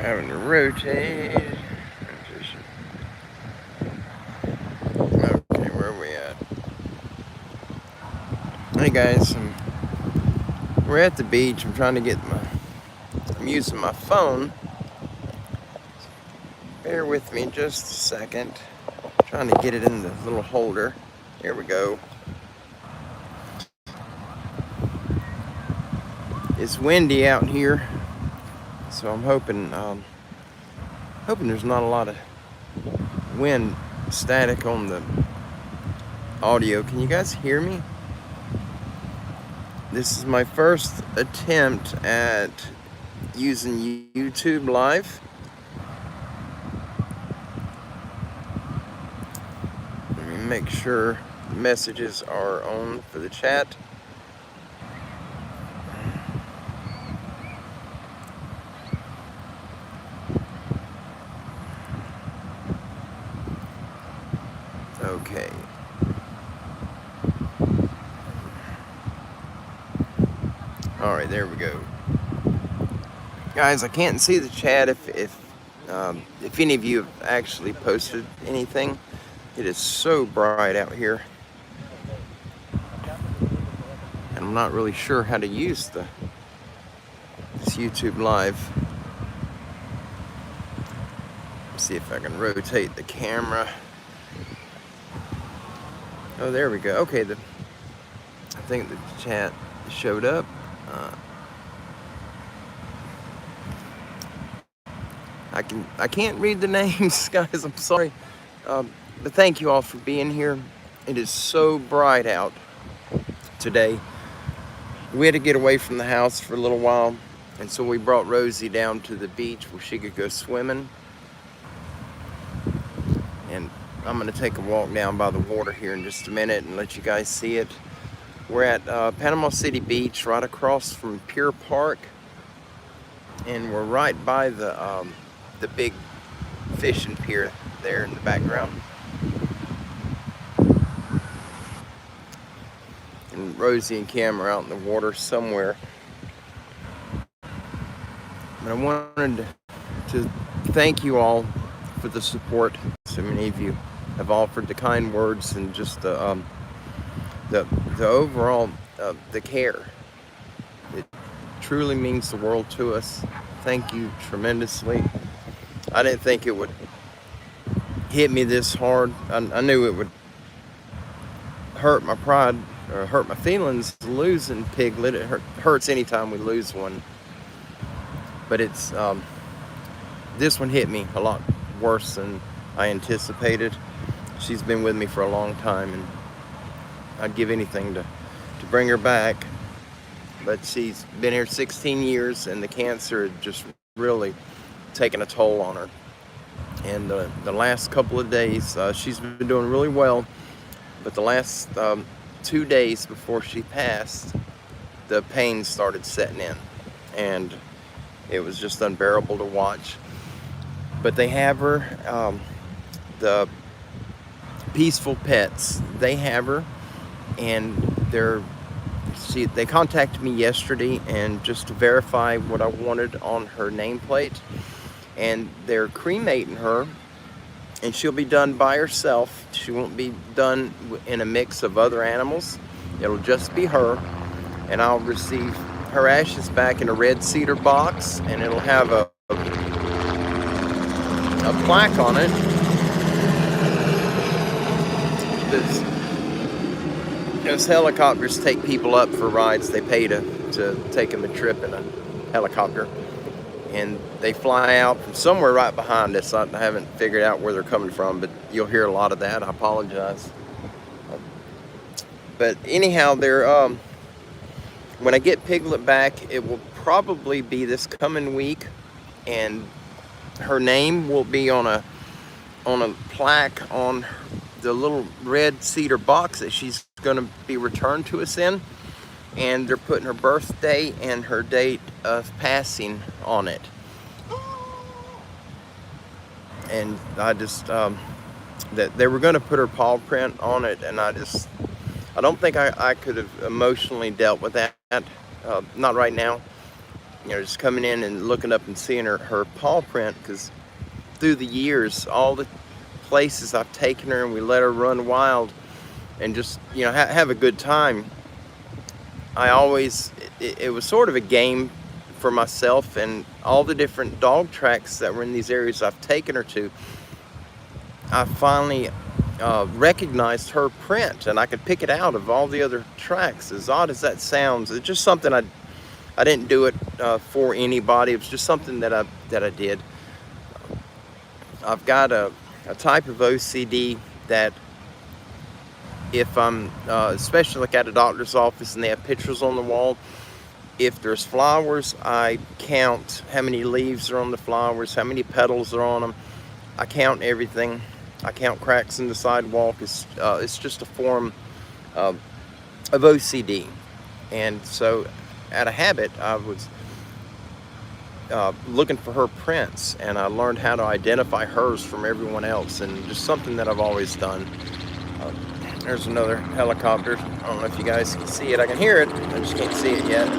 Having to rotate. Okay, where are we at? Hey guys, we're at the beach. I'm using my phone. Bear with me just a second. Trying to get it in the little holder. Here we go. It's windy out here, so I'm hoping there's not a lot of wind static on the audio. Can you guys hear me? This is my first attempt at using YouTube Live. Let me make sure messages are on for the chat. Okay. All right, there we go. Guys, I can't see the chat if any of you have actually posted anything. It is so bright out here, and I'm not really sure how to use this YouTube Live. Let's see if I can rotate the camera. Oh, there we go. Okay, I think the chat showed up. I can't read the names, guys. I'm sorry, but thank you all for being here. It is so bright out today. We had to get away from the house for a little while, and so we brought Rosie down to the beach where she could go swimming. And I'm gonna take a walk down by the water here in just a minute and let you guys see it. We're at Panama City Beach, right across from Pier Park, and we're right by the big fishing pier there in the background. And Rosie and Cam are out in the water somewhere. But I wanted to thank you all for the support. So many of you have offered the kind words and just the overall the care. It truly means the world to us. Thank you tremendously. I didn't think it would hit me this hard. I knew it would hurt my pride or hurt my feelings losing Piglet. It hurts anytime we lose one. But it's this one hit me a lot worse than I anticipated. She's been with me for a long time, and I'd give anything to bring her back. But she's been here 16 years, and the cancer had just really taken a toll on her. And the last couple of days, she's been doing really well. But the last 2 days before she passed, the pain started setting in, and it was just unbearable to watch. But they have her, the Peaceful Pets, they have her, and they contacted me yesterday and just to verify what I wanted on her nameplate, and they're cremating her, and she'll be done by herself. She won't be done in a mix of other animals. It'll just be her, and I'll receive her ashes back in a red cedar box, and it'll have a plaque on it. Those helicopters take people up for rides. They pay to take them a trip in a helicopter, and they fly out from somewhere right behind us. I haven't figured out where they're coming from, but you'll hear a lot of that. I apologize. But anyhow, when I get Piglet back, it will probably be this coming week, and her name will be on a plaque on the little red cedar box that she's going to be returned to us in, and they're putting her birthday and her date of passing on it. And I just that they were going to put her paw print on it, and I don't think I could have emotionally dealt with that, not right now. just coming in and looking up and seeing her paw print, because through the years, all the places I've taken her and we let her run wild and just, have a good time, I always, it was sort of a game for myself, and all the different dog tracks that were in these areas I've taken her to, I finally recognized her print, and I could pick it out of all the other tracks. As odd as that sounds, it's just something I didn't do it for anybody. It was just something that I did. I've got a type of OCD that if I'm, especially like at a doctor's office and they have pictures on the wall, if there's flowers, I count how many leaves are on the flowers, how many petals are on them. I count everything. I count cracks in the sidewalk. It's just a form of OCD. And so, out of habit, I was looking for her prints, and I learned how to identify hers from everyone else, and just something that I've always done. There's another helicopter. I don't know if you guys can see it. I can hear it. I just can't see it yet.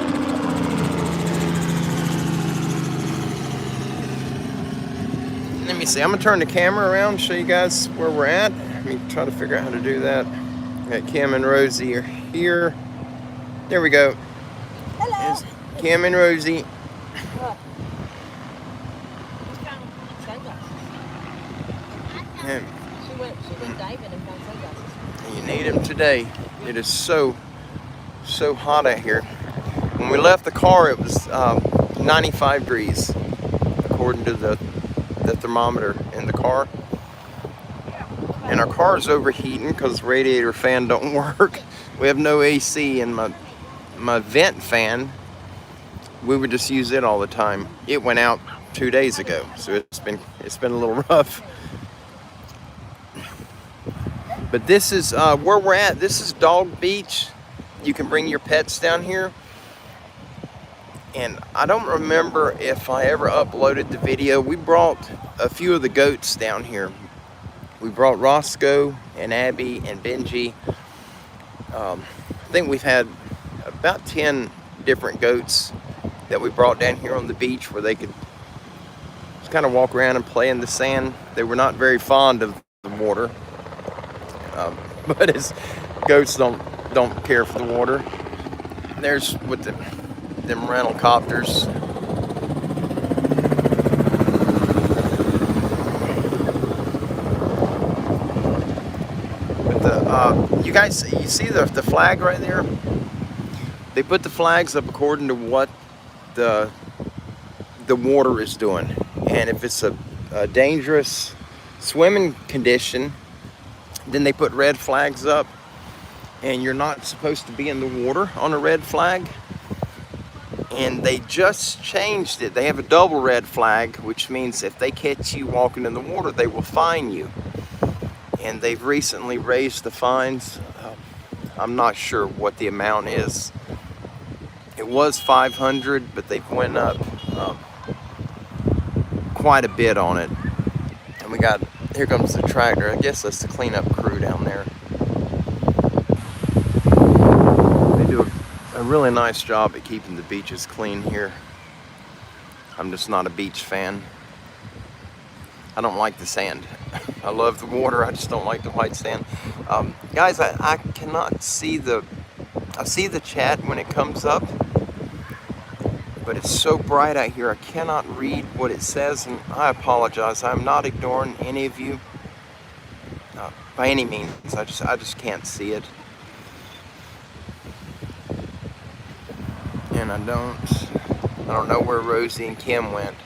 Let me see. I'm going to turn the camera around and show you guys where we're at. Let me try to figure out how to do that. Got Kim and Rosie are here. There we go. Hello. There's Kim and Rosie. What? She found sunglasses. And She went diving and found sunglasses. you need them today. It is so hot out here. When we left the car, it was 95 degrees, according to the thermometer in the car. And our car is overheating because the radiator fan don't work. We have no AC, and my vent fan, we would just use it all the time. It went out 2 days ago, so it's been a little rough. But this is where we're at. This is Dog Beach. You can bring your pets down here. And I don't remember if I ever uploaded the video. We brought a few of the goats down here. We brought Roscoe and Abby and Benji. I think we've had about 10 different goats that we brought down here on the beach where they could just kind of walk around and play in the sand. They were not very fond of the water, but as goats don't care for the water. There's with them rental copters. But you guys, you see the flag right there? They put the flags up according to what the water is doing, and if it's a dangerous swimming condition, then they put red flags up, and you're not supposed to be in the water on a red flag. And they just changed it. They have a double red flag, which means if they catch you walking in the water, they will fine you. And they've recently raised the fines. I'm not sure what the amount is. It was $500, but they've went up quite a bit on it. And here comes the tractor. I guess that's the cleanup crew down there. They do a really nice job at keeping the beaches clean here. I'm just not a beach fan. I don't like the sand. I love the water, I just don't like the white sand. Guys, I cannot see I see the chat when it comes up, but it's so bright out here I cannot read what it says, and I apologize. I'm not ignoring any of you by any means. I just can't see it. And I don't know where Rosie and Kim went.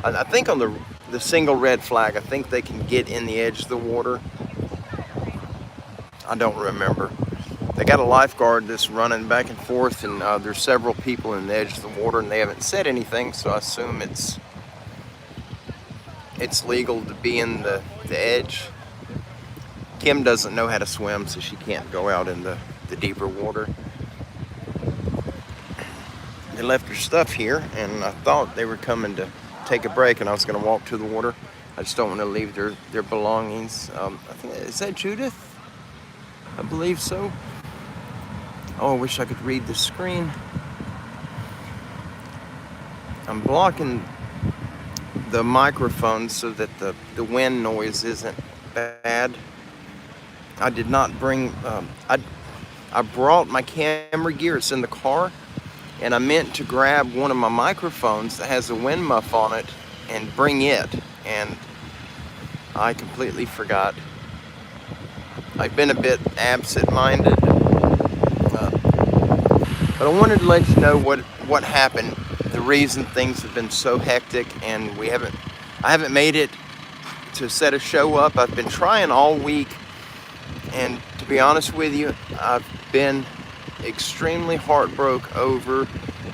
I think on the single red flag, I think they can get in the edge of the water. I don't remember. They got a lifeguard that's running back and forth, and there's several people in the edge of the water, and they haven't said anything, so I assume it's legal to be in the edge. Kim doesn't know how to swim, so she can't go out in the deeper water. They left their stuff here, and I thought they were coming to take a break, and I was going to walk to the water. I just don't want to leave their belongings. I think, is that Judith? I believe so. Oh, I wish I could read the screen. I'm blocking the microphone so that the wind noise isn't bad. I did not bring, I brought my camera gear, it's in the car, and I meant to grab one of my microphones that has a wind muff on it and bring it, and I completely forgot. I've been a bit absent-minded, but I wanted to let you know what happened, the reason things have been so hectic, and I haven't made it to set a show up. I've been trying all week, and to be honest with you, I've been extremely heartbroken over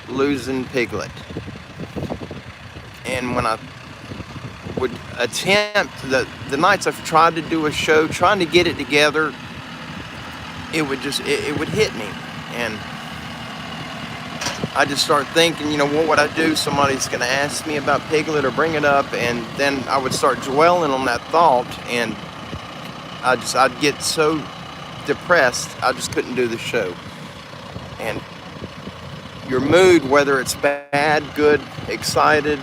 losing Piglet. And when I would attempt, the nights I've tried to do a show, trying to get it together, it would hit me. And I just start thinking, what would I do? Somebody's going to ask me about Piglet or bring it up, and then I would start dwelling on that thought, and I'd get so depressed, I just couldn't do the show. And your mood, whether it's bad, good, excited,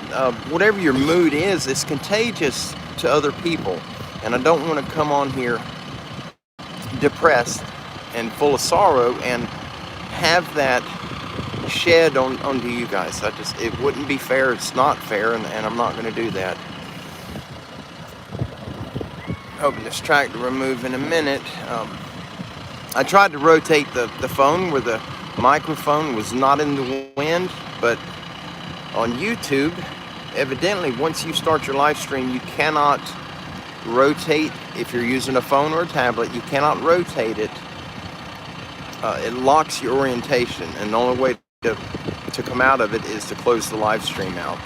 whatever your mood is, it's contagious to other people. And I don't want to come on here depressed and full of sorrow and have that shed onto you guys. It wouldn't be fair. It's not fair, and I'm not going to do that. Hoping this tractor will move in a minute. I tried to rotate the phone where the microphone was not in the wind, but on YouTube, evidently, once you start your live stream, you cannot rotate. If you're using a phone or a tablet, you cannot rotate it. It locks your orientation, and the only way to come out of it is to close the live stream out.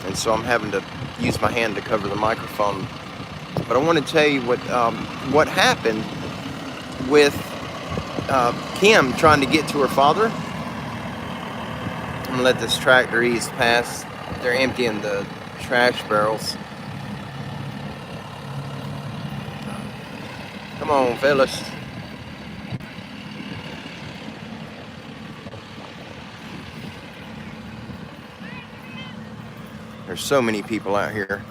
And so I'm having to use my hand to cover the microphone. But I want to tell you what happened with Kim trying to get to her father. I'm gonna let this tractor ease past. They're emptying the trash barrels. Come on, fellas. There's so many people out here.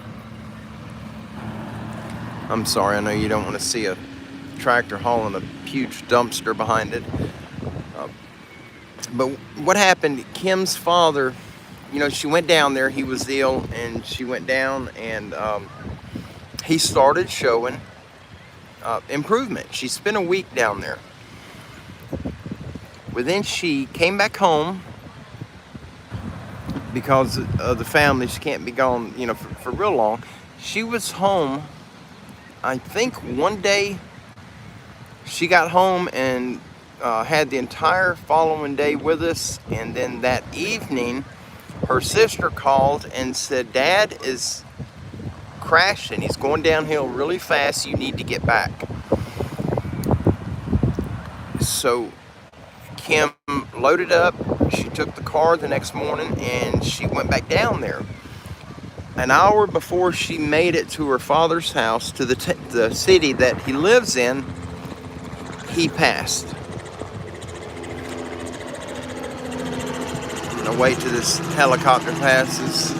I'm sorry, I know you don't want to see a tractor hauling a huge dumpster behind it. But what happened, Kim's father, she went down there, he was ill, and she went down, and he started showing improvement. She spent a week down there. Well, then she came back home because of the family. She can't be gone, for real long. She was home, I think one day she got home and had the entire following day with us, and then that evening her sister called and said, Dad is crashing, he's going downhill really fast, you need to get back. So Kim loaded up, she took the car the next morning, and she went back down there. An hour before she made it to her father's house, to the city that he lives in, he passed. I'm gonna wait till this helicopter passes.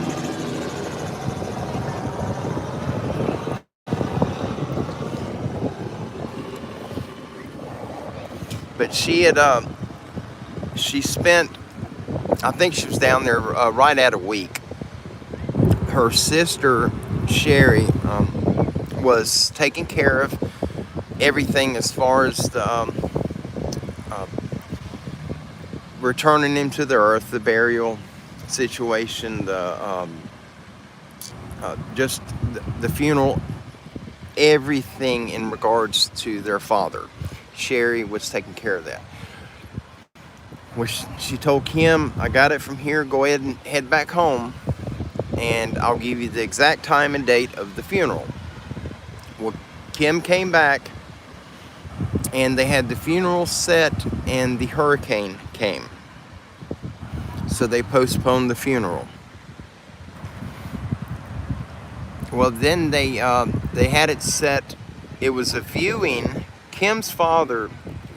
But she spent, I think she was down there right at a week. Her sister, Sherry, was taking care of everything as far as the returning him to the earth, the burial situation, just the funeral, everything in regards to their father. Sherry was taking care of that. Which she told Kim, I got it from here, go ahead and head back home, and I'll give you the exact time and date of the funeral. Well, Kim came back, and they had the funeral set, and the hurricane came. So they postponed the funeral. Well, then they had it set. It was a viewing. Kim's father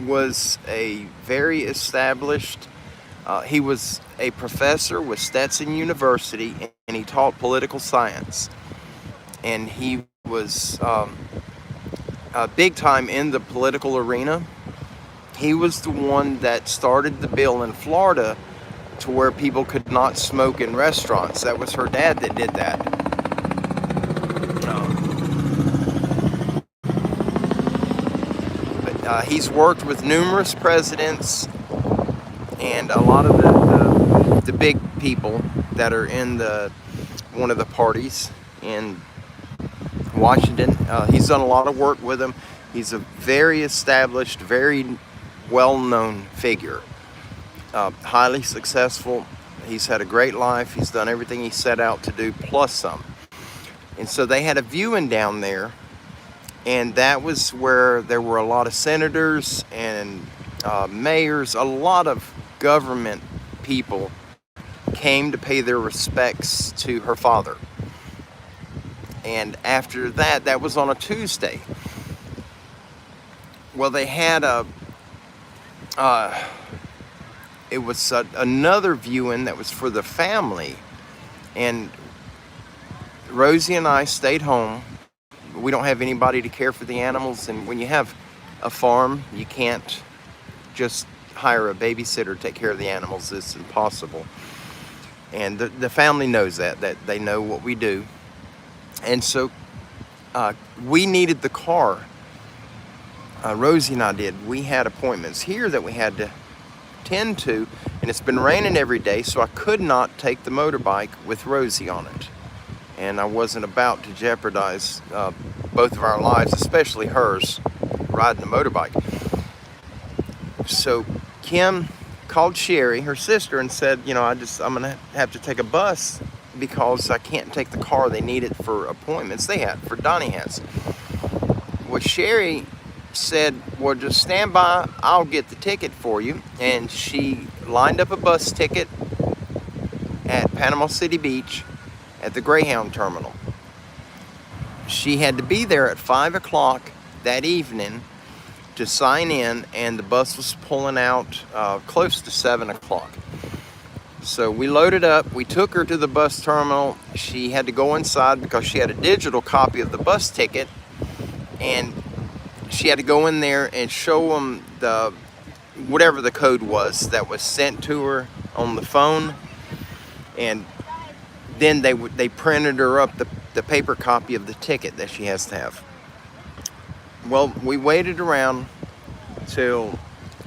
was a very established He was a professor with Stetson University, and he taught political science. And he was big time in the political arena. He was the one that started the bill in Florida to where people could not smoke in restaurants. That was her dad that did that. But he's worked with numerous presidents and a lot of the big people that are in one of the parties in Washington. He's done a lot of work with them. He's a very established, very well-known figure. Highly successful. He's had a great life. He's done everything he set out to do, plus some. And so they had a viewing down there, and that was where there were a lot of senators and mayors, a lot of government people came to pay their respects to her father. And after that, that was on a Tuesday. Well, they had another viewing that was for the family, and Rosie and I stayed home. We don't have anybody to care for the animals, and when you have a farm, you can't just hire a babysitter to take care of the animals. It's impossible. And the family knows that they know what we do. And so we needed the car. Rosie and I did. We had appointments here that we had to tend to, and it's been raining every day, so I could not take the motorbike with Rosie on it. And I wasn't about to jeopardize both of our lives, especially hers, riding the motorbike. So Kim called Sherry, her sister, and said, I'm gonna have to take a bus because I can't take the car. They need it for appointments Donnie has. Well, Sherry said, well, just stand by, I'll get the ticket for you. And she lined up a bus ticket at Panama City Beach at the Greyhound terminal. She had to be there at 5 o'clock that evening to sign in, and the bus was pulling out close to 7 o'clock. So we loaded up, we took her to the bus terminal. She had to go inside because she had a digital copy of the bus ticket, and she had to go in there and show them whatever the code was that was sent to her on the phone, and then they printed her up the paper copy of the ticket that she has to have. Well, we waited around till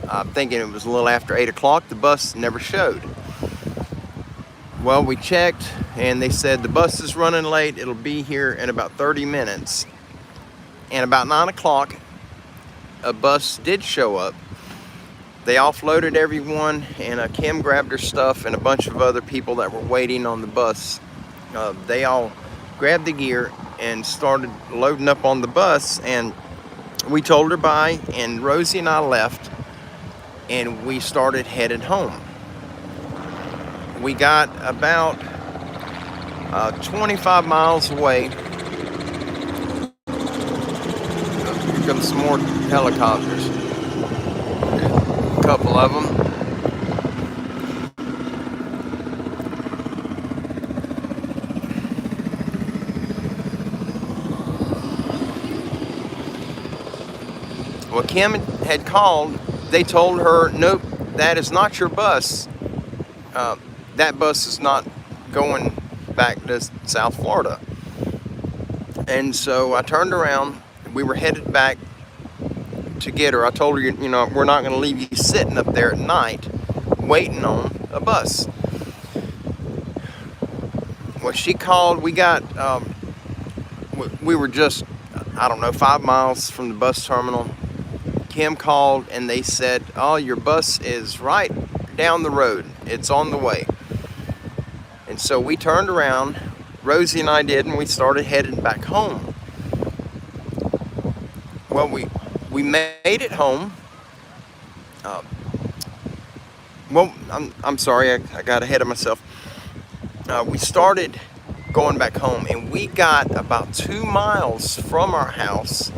I'm thinking it was a little after 8 o'clock. The bus never showed. Well, we checked, and they said the bus is running late. It'll be here in about 30 minutes. And about 9 o'clock, a bus did show up. They offloaded everyone, and Kim grabbed her stuff, and a bunch of other people that were waiting on the bus. They all grabbed the gear and started loading up on the bus, and we told her bye, and Rosie and I left, and we started headed home. We got about 25 miles away. Here comes some more helicopters. A couple of them. Well, Kim had called. They told her, nope, that is not your bus. That bus is not going back to South Florida. And so I turned around. We were headed back to get her. I told her, we're not going to leave you sitting up there at night waiting on a bus. Well, she called. We got, we were just, 5 miles from the bus terminal. Kim called, and they said, oh, your bus is right down the road. It's on the way. And so we turned around, Rosie and I did, and we started heading back home. Well, we made it home. I'm sorry, I got ahead of myself. We started going back home, and we got about 2 miles from our house.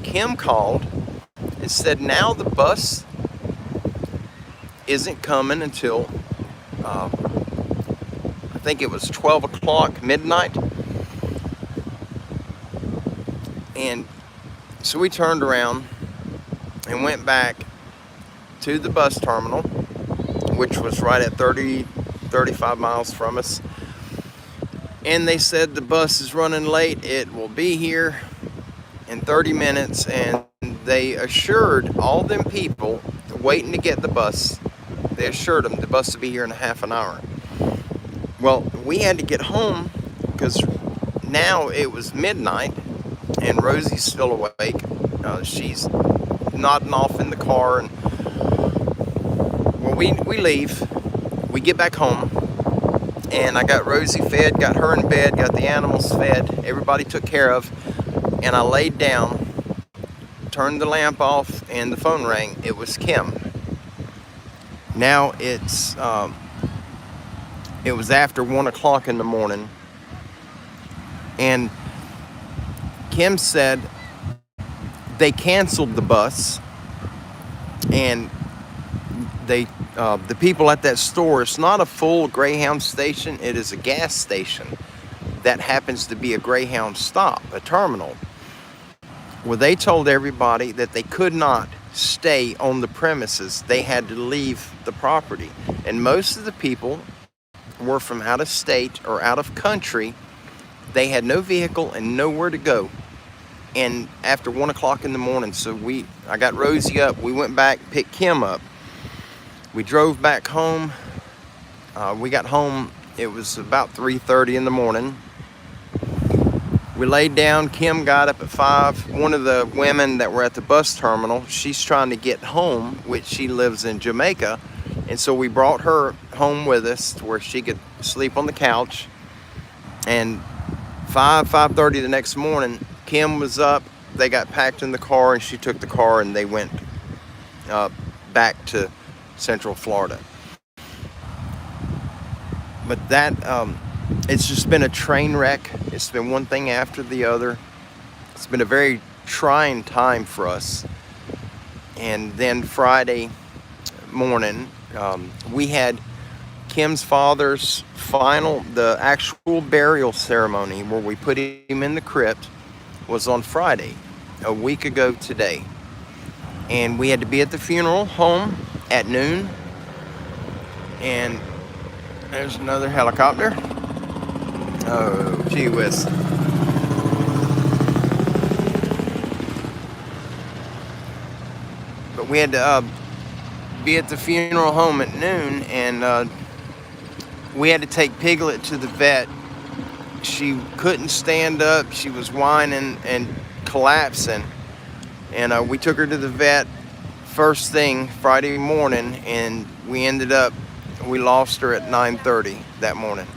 Kim called and said, now the bus isn't coming until I think it was 12 o'clock midnight. And so we turned around and went back to the bus terminal, which was right at 35 miles from us. And they said the bus is running late. It will be here in 30 minutes. And they assured all them people waiting to get the bus, they assured them the bus will be here in a half an hour. Well, we had to get home because now it was midnight and Rosie's still awake. She's nodding off in the car. And well, we leave. We get back home. And I got Rosie fed, got her in bed, got the animals fed. Everybody took care of. And I laid down, turned the lamp off, and the phone rang. It was Kim. Now it was after 1 o'clock in the morning. And Kim said they canceled the bus. And the people at that store, it's not a full Greyhound station, it is a gas station that happens to be a Greyhound stop, a terminal. Well, they told everybody that they could not stay on the premises. They had to leave the property. And most of the people were from out of state or out of country. They had no vehicle and nowhere to go. And after 1 o'clock in the morning, so I got Rosie up, we went back, picked Kim up. We drove back home. We got home, it was about 3:30 in the morning. We laid down, Kim got up at 5. One of the women that were at the bus terminal, she's trying to get home, which she lives in Jamaica. And so we brought her home with us to where she could sleep on the couch. And 5:30 the next morning, Kim was up, they got packed in the car, and she took the car and they went back to Central Florida. But that, it's just been a train wreck. It's been one thing after the other. It's been a very trying time for us. And then Friday morning, we had Kim's father's the actual burial ceremony where we put him in the crypt was on Friday, a week ago today. And we had to be at the funeral home at noon. And there's another helicopter. Oh, gee whiz. But we had to be at the funeral home at noon, and we had to take Piglet to the vet. She couldn't stand up. She was whining and collapsing. And we took her to the vet first thing Friday morning, and we lost her at 9:30 that morning.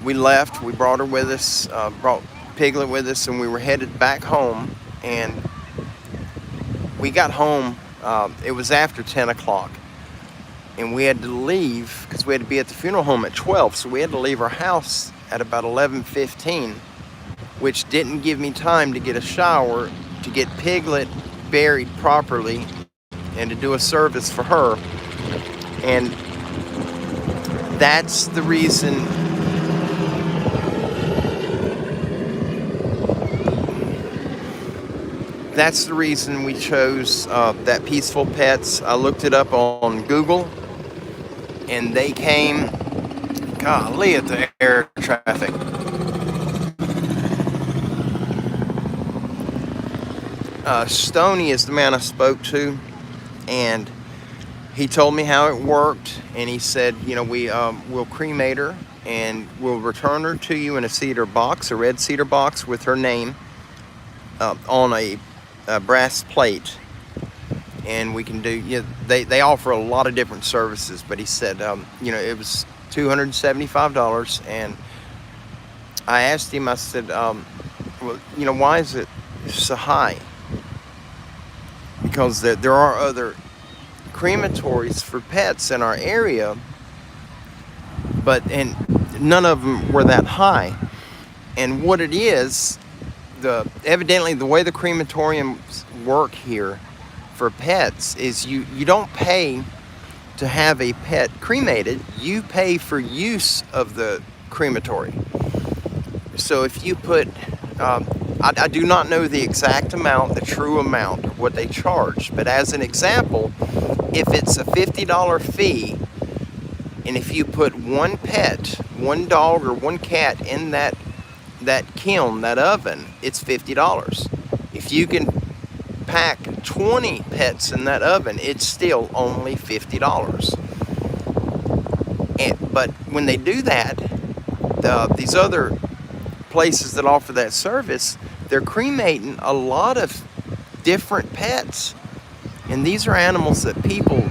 We left, we brought her with us, brought Piglet with us, and we were headed back home. And we got home, it was after 10 o'clock. And we had to leave, because we had to be at the funeral home at 12, so we had to leave our house at about 11:15, which didn't give me time to get a shower, to get Piglet buried properly, and to do a service for her. And that's the reason we chose that Peaceful Pets. I looked it up on Google, and they came, golly, at the air traffic. Stoney is the man I spoke to, and he told me how it worked. And he said, we'll cremate her and we'll return her to you in a cedar box, a red cedar box with her name on a brass plate. And we can do, they offer a lot of different services, but he said, it was $275. And I asked him, I said, why is it so high? Because there are other crematories for pets in our area, and none of them were that high. And what it is, evidently the way the crematoriums work here, for pets is you don't pay to have a pet cremated, you pay for use of the crematory. So if you put, I do not know the exact amount, the true amount of what they charge, but as an example, if it's a $50 fee, and if you put one pet, one dog or one cat in that kiln, that oven, it's $50. If you can pack 20 pets in that oven, it's still only $50. But when they do that, these other places that offer that service, they're cremating a lot of different pets. And these are animals that people,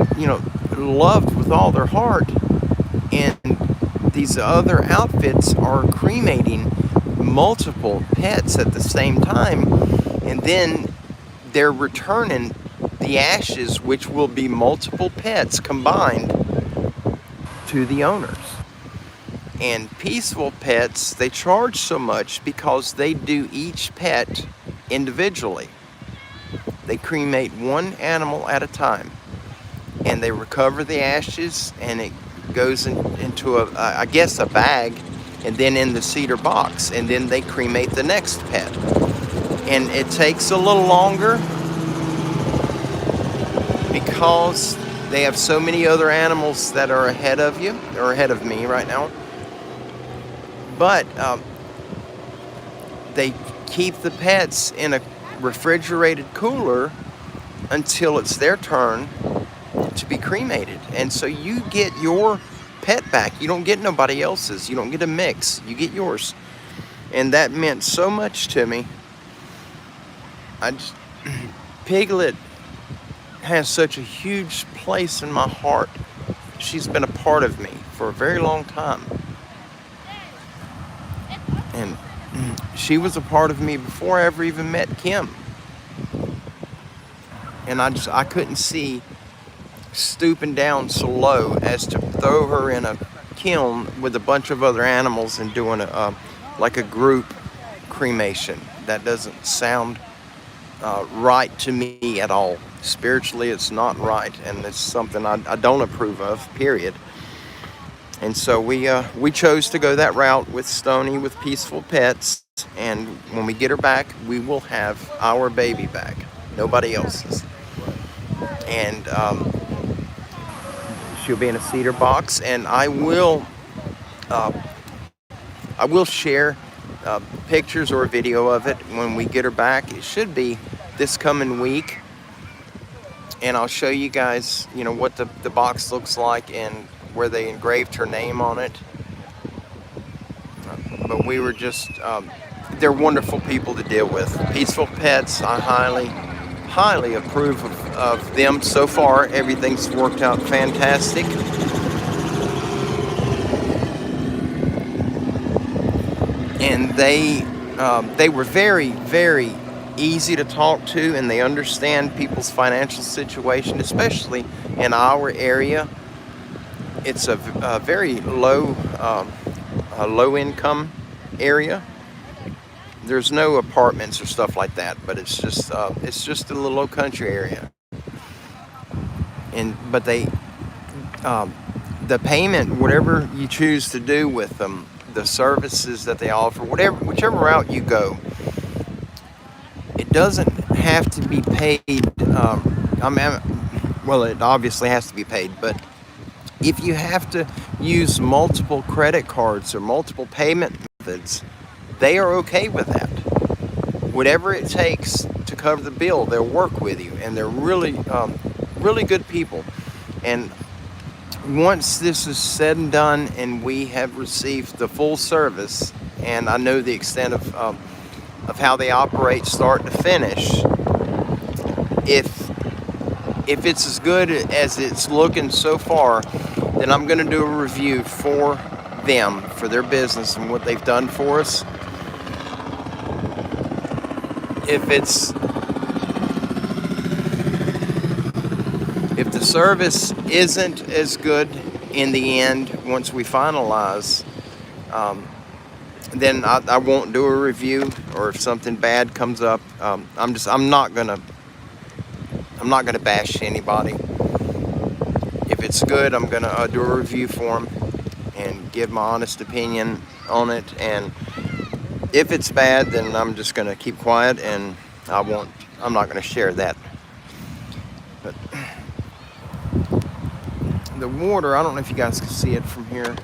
loved with all their heart. And these other outfits are cremating multiple pets at the same time. And then they're returning the ashes, which will be multiple pets combined, to the owners. And Peaceful Pets, they charge so much because they do each pet individually. They cremate one animal at a time, and they recover the ashes, and it goes into a bag, and then in the cedar box, and then they cremate the next pet. And it takes a little longer because they have so many other animals that are ahead of you, or ahead of me right now. But they keep the pets in a refrigerated cooler until it's their turn to be cremated. And so you get your pet back. You don't get nobody else's. You don't get a mix. You get yours. And that meant so much to me. Piglet has such a huge place in my heart. She's been a part of me for a very long time. And she was a part of me before I ever even met Kim. And I couldn't see stooping down so low as to throw her in a kiln with a bunch of other animals and doing like a group cremation. That doesn't sound right to me at all. Spiritually, it's not right, and it's something I don't approve of, period. And so we chose to go that route with Stony, with Peaceful Pets, and when we get her back, we will have our baby back, nobody else's. And she'll be in a cedar box, and I will share pictures or a video of it when we get her back. It should be this coming week, and I'll show you guys, what the box looks like and where they engraved her name on it. But we were just, they're wonderful people to deal with. Peaceful Pets, I highly approve of them so far. Everything's worked out fantastic. And they were very, very easy to talk to, and they understand people's financial situation, especially in our area. It's a very low income area. There's no apartments or stuff like that, but it's just a little low country area. But they, the payment, whatever you choose to do with them, the services that they offer, whichever route you go, it doesn't have to be paid. Well, it obviously has to be paid, but if you have to use multiple credit cards or multiple payment methods, they are okay with that. Whatever it takes to cover the bill, they'll work with you, and they're really, really good people. And once this is said and done, and we have received the full service, and I know the extent of how they operate, start to finish, if it's as good as it's looking so far, then I'm going to do a review for them, for their business and what they've done for us. If the service isn't as good in the end, once we finalize, then I won't do a review. Or if something bad comes up, I'm not gonna I'm not going to bash anybody. If it's good, I'm going to do a review for them and give my honest opinion on it. And if it's bad, then I'm just going to keep quiet, and I'm not going to share that. But the water, I don't know if you guys can see it from here.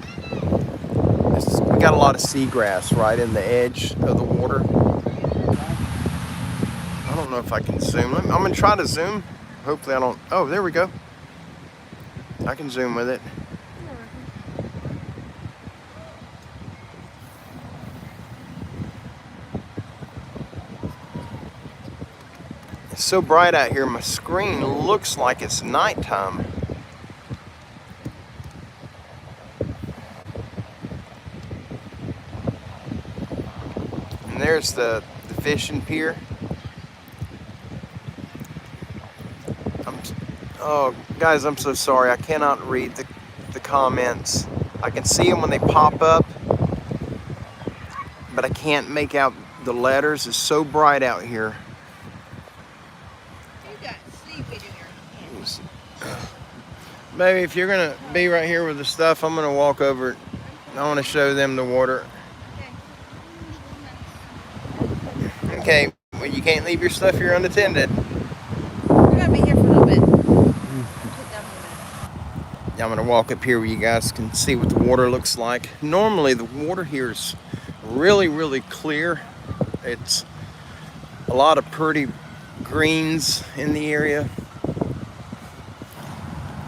We got a lot of seagrass right in the edge of the water. I don't know if I can zoom. I'm going to try to zoom. Hopefully I don't. Oh, there we go. I can zoom with it. It's so bright out here, my screen looks like it's nighttime. And there's the fishing pier. Oh, guys, I'm so sorry. I cannot read the comments. I can see them when they pop up, but I can't make out the letters. It's so bright out here. You got seaweed in your hand. Baby, if you're going to be right here with the stuff, I'm going to walk over. I want to show them the water. Okay, well, you can't leave your stuff here unattended. We're gonna be here for a little bit. I'm going to walk up here where you guys can see what the water looks like. Normally, the water here is really, really clear. It's a lot of pretty greens in the area.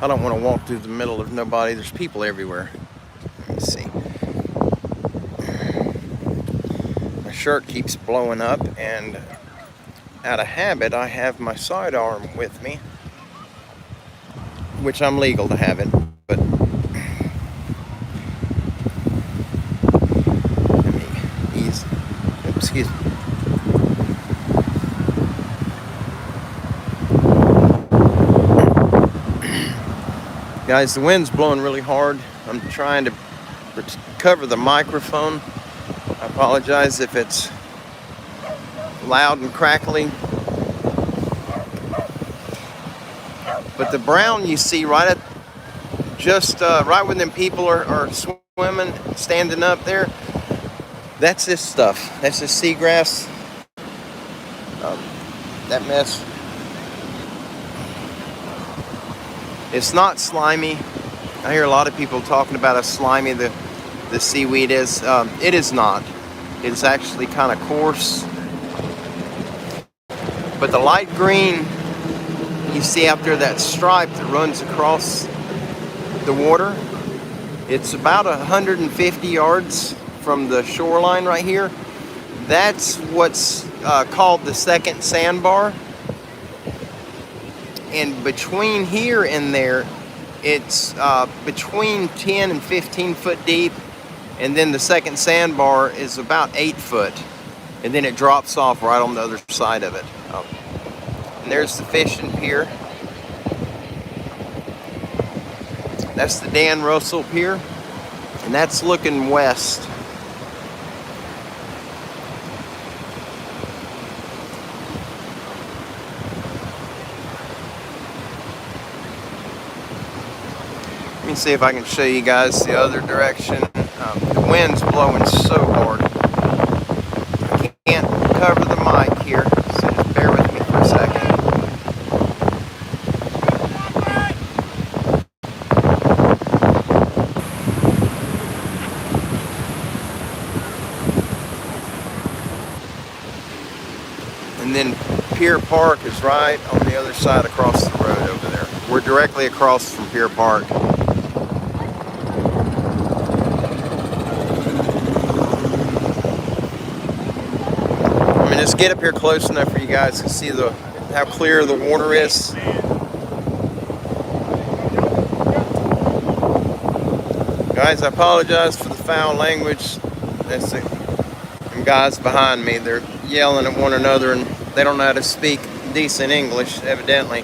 I don't want to walk through the middle of nobody. There's people everywhere. Let me see. My shirt keeps blowing up, and out of habit, I have my sidearm with me, which I'm legal to have it, but let me ease. Excuse me. Guys, the wind's blowing really hard. I'm trying to cover the microphone. I apologize if it's loud and crackly. But the brown you see right at right when them people are swimming, standing up there, that's this stuff. That's the seagrass. That mess. It's not slimy. I hear a lot of people talking about how slimy the seaweed is. It is not. It's actually kind of coarse. But the light green you see out there, that stripe that runs across the water, it's about 150 yards from the shoreline right here. That's what's called the second sandbar. And between here and there, it's between 10 and 15 foot deep. And then the second sandbar is about 8 foot. And then it drops off right on the other side of it. And there's the fishing pier. That's the Dan Russell Pier. And that's looking west. Let me see if I can show you guys the other direction. The wind's blowing so hard. I can't cover the mic here, so just bear with me for a second. And then Pier Park is right on the other side across the road over there. We're directly across from Pier Park. Just get up here close enough for you guys to see how clear the water is. Guys, I apologize for the foul language. That's them guys behind me. They're yelling at one another and they don't know how to speak decent English, evidently.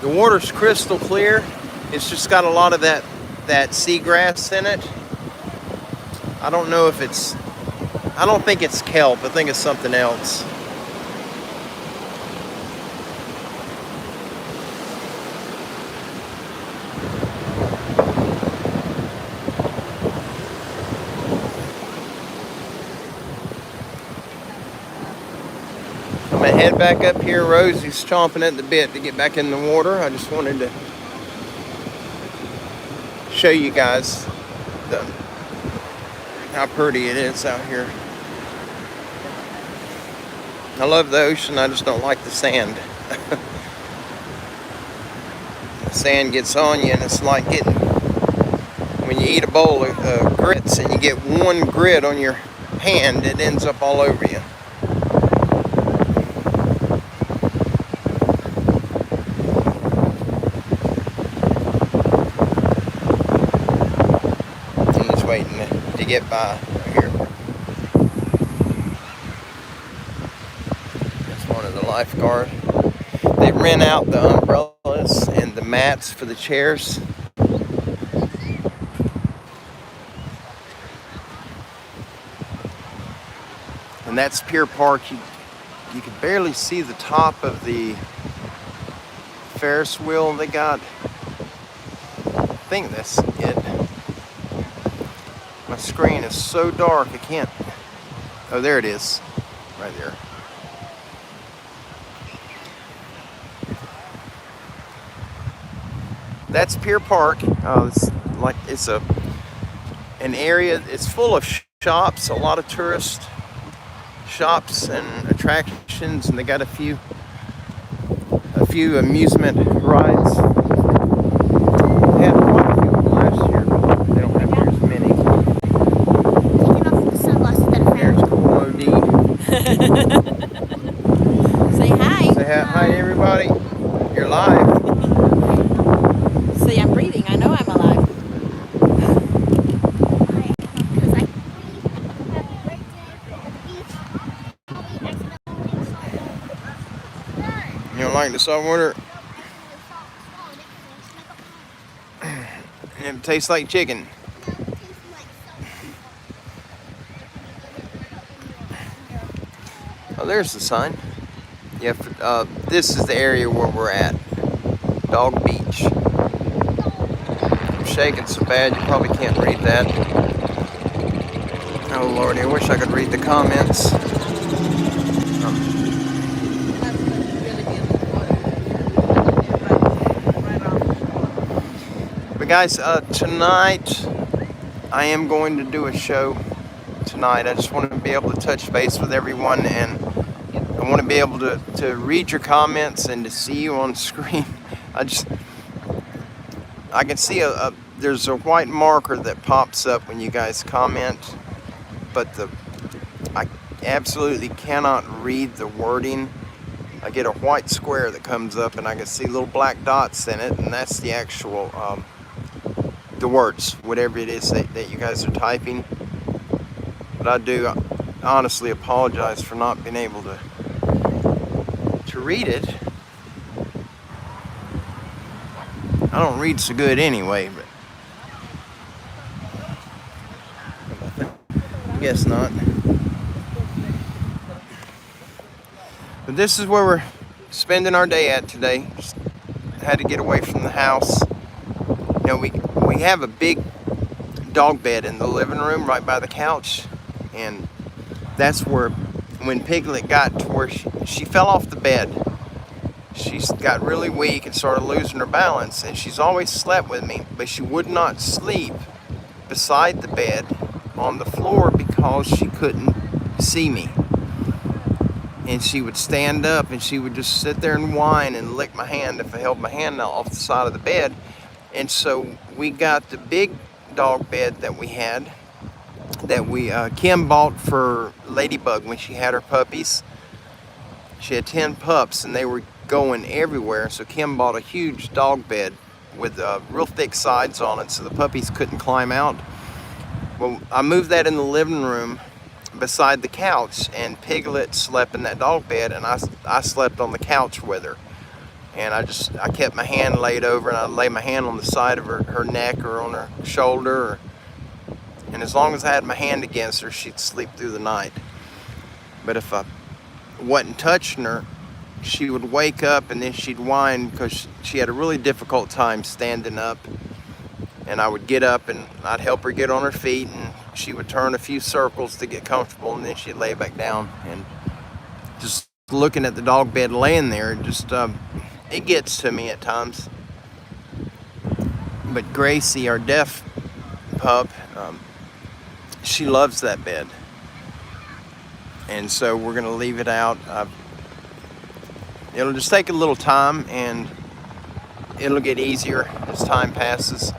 The water's crystal clear. It's just got a lot of that seagrass in it. I don't know if I don't think it's kelp. I think it's something else. head back up here. Rosie's chomping at the bit to get back in the water. I just wanted to show you guys how pretty it is out here. I love the ocean, I just don't like the sand. The sand gets on you, and it's like when you eat a bowl of grits and you get one grit on your hand, it ends up all over you. I'm just waiting to get by right here. That's one of the lifeguards. They rent out the umbrellas and the mats for the chairs. And that's Pier Park. You can barely see the top of the Ferris wheel they got. I think that's it. My screen is so dark I can't. Oh, there it is. Right there. That's Pier Park. It's an area. It's full of shops, a lot of tourist shops and attractions, and they got a few amusement rides. They had quite a few last year, but they don't have near as many. Taking off the sunglasses that I There's found. Cool OD. Say hi. Say hi to everybody. You're live. Say I'm breathing. I know I'm alive. You don't like the salt water? It tastes like chicken. Oh, there's the sign. Yeah, this is the area where we're at. Dog Beach. I'm shaking so bad you probably can't read that. Oh Lordy, I wish I could read the comments. But guys, tonight I am going to do a show tonight. I just want to be able to touch base with everyone, and I want to be able to read your comments and to see you on screen. I can see there's a white marker that pops up when you guys comment, but I absolutely cannot read the wording. I get a white square that comes up, and I can see little black dots in it, and that's the actual the words, whatever it is that you guys are typing. But I do honestly apologize for not being able to read it. I don't read so good anyway, but I guess not. But this is where we're spending our day at today. Just had to get away from the house. You know, we have a big dog bed in the living room right by the couch, and that's where, when Piglet got to where she fell off the bed, she's got really weak and started losing her balance, and she's always slept with me, but she would not sleep beside the bed on the floor because she couldn't see me. And she would stand up and she would just sit there and whine and lick my hand if I held my hand off the side of the bed. And so we got the big dog bed that we had, that Kim bought for Ladybug when she had her puppies. She had 10 pups and they were going everywhere, so Kim bought a huge dog bed with real thick sides on it so the puppies couldn't climb out. Well, I moved that in the living room beside the couch, and Piglet slept in that dog bed, and I slept on the couch with her. And I kept my hand laid over, and I'd lay my hand on the side of her neck or on her shoulder, and as long as I had my hand against her, she'd sleep through the night. But if I wasn't touching her, she would wake up and then she'd whine because she had a really difficult time standing up. And I would get up and I'd help her get on her feet, and she would turn a few circles to get comfortable, and then she'd lay back down and just looking at the dog bed laying there, it gets to me at times. But Gracie, our deaf pup, she loves that bed, and so we're gonna leave it out. It'll just take a little time, and it'll get easier as time passes.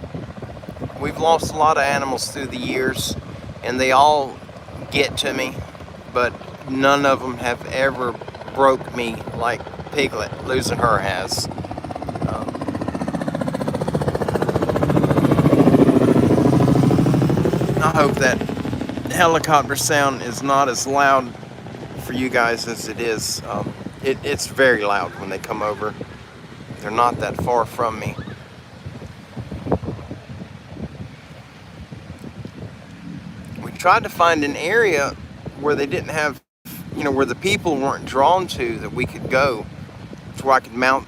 We've lost a lot of animals through the years, and they all get to me, but none of them have ever broke me like Piglet. Losing her has. I hope that helicopter sound is not as loud for you guys as it is. It's very loud when they come over. They're not that far from me. We tried to find an area where they didn't have, where the people weren't drawn to, that we could go, to where I could mount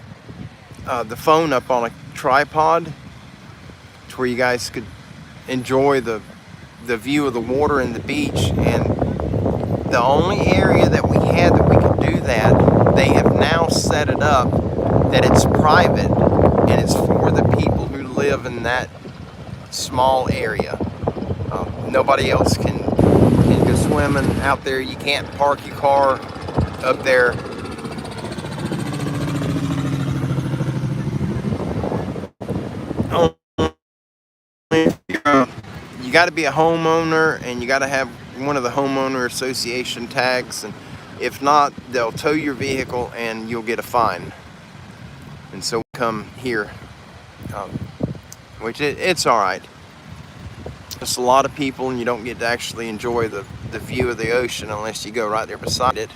the phone up on a tripod, to where you guys could enjoy the view of the water and the beach. And the only area that we had that we could do that, they have now set it up that it's private, and it's for the people who live in that small area. Nobody else can go swimming out there. You can't park your car up there. You got to be a homeowner, and you got to have one of the homeowner association tags, and if not, they'll tow your vehicle and you'll get a fine. And so we come here, which it's all right. It's a lot of people, and you don't get to actually enjoy the view of the ocean unless you go right there beside it.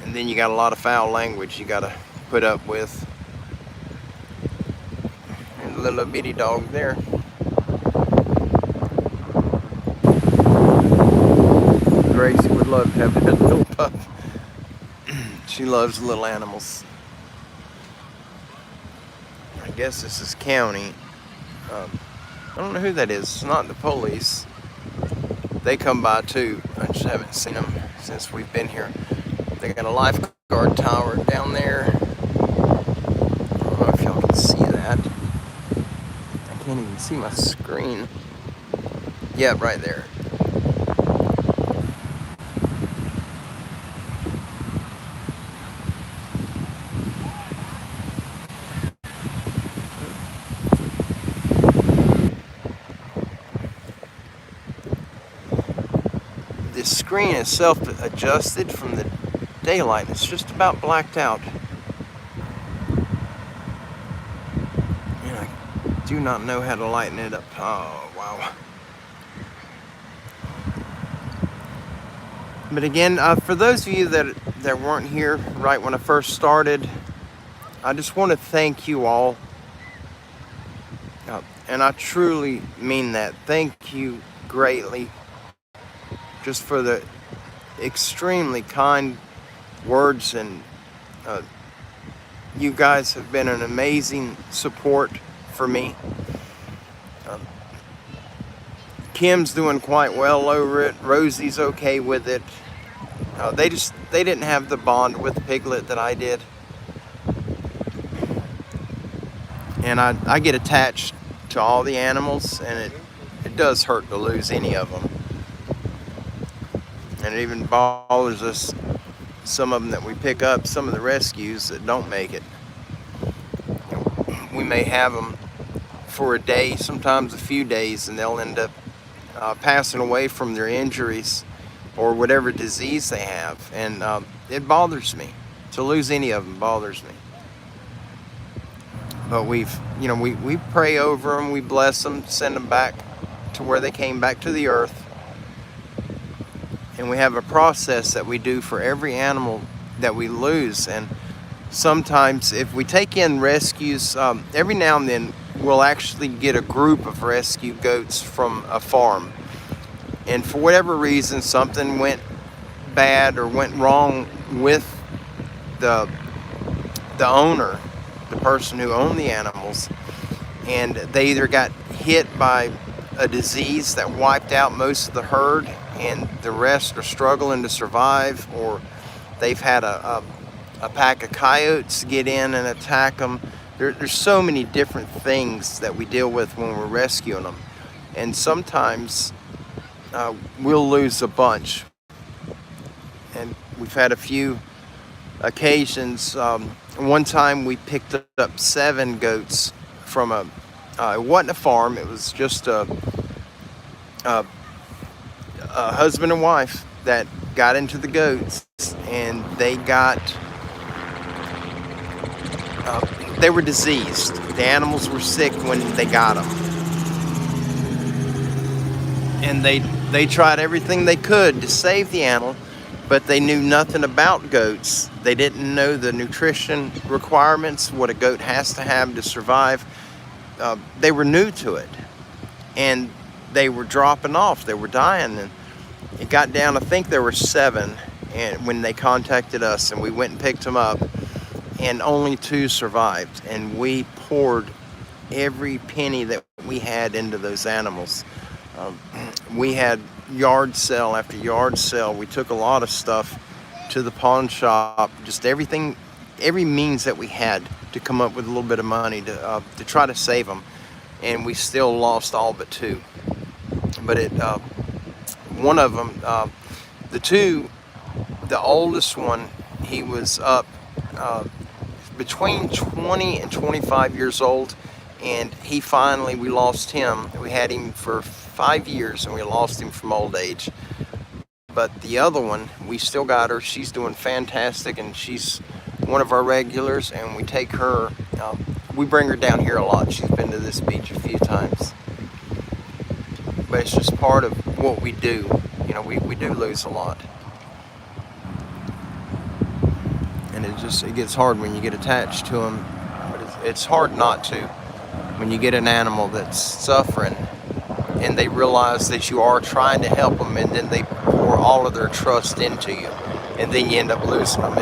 And then you got a lot of foul language you got to put up with. And a little bitty dog there. Gracie would love to have that little pup. She loves little animals. I guess this is county. I don't know who that is. It's not the police. They come by too. I just haven't seen them since we've been here. They got a lifeguard tower down there. I don't know if y'all can see that. I can't even see my screen. Yeah, right there. The screen is self-adjusted from the daylight. It's just about blacked out. And I do not know how to lighten it up. Oh, wow. But again, for those of you that weren't here right when I first started, I just want to thank you all. And I truly mean that. Thank you greatly. Just for the extremely kind words, and you guys have been an amazing support for me. Kim's doing quite well over it. Rosie's okay with it. They didn't have the bond with Piglet that I did, and I get attached to all the animals, and it does hurt to lose any of them. And it even bothers us, some of them that we pick up, some of the rescues that don't make it. We may have them for a day, sometimes a few days, and they'll end up passing away from their injuries or whatever disease they have. And it bothers me. To lose any of them bothers me. But we pray over them, we bless them, send them back to where they came back to the earth. And we have a process that we do for every animal that we lose. And sometimes if we take in rescues, every now and then we'll actually get a group of rescue goats from a farm. And for whatever reason, something went bad or went wrong with the owner, the person who owned the animals. And they either got hit by a disease that wiped out most of the herd, and the rest are struggling to survive, or They've had a pack of coyotes get in and attack them. There's so many different things that we deal with when we're rescuing them. And sometimes we'll lose a bunch. And we've had a few occasions. One time we picked up 7 goats from it wasn't a farm, it was just a husband and wife that got into the goats, and they were diseased. The animals were sick when they got them. And they tried everything they could to save the animal, but they knew nothing about goats. They didn't know the nutrition requirements, what a goat has to have to survive. They were new to it, and they were dropping off. They were dying, and it got down, I think there were 7, and when they contacted us, and we went and picked them up, and only 2 survived. And we poured every penny that we had into those animals. We had yard sale after yard sale. We took a lot of stuff to the pawn shop, just everything, every means that we had to come up with a little bit of money to try to save them. And we still lost all but 2. But one of them, the oldest one, he was up between 20 and 25 years old, and we lost him. We had him for 5 years, and we lost him from old age. But the other one, we still got her. She's doing fantastic, and she's one of our regulars, and we take her, we bring her down here a lot. She's been to this beach a few times. But it's just part of what we do. You know, we do lose a lot. And it gets hard when you get attached to them. But it's hard not to when you get an animal that's suffering and they realize that you are trying to help them, and then they pour all of their trust into you, and then you end up losing them.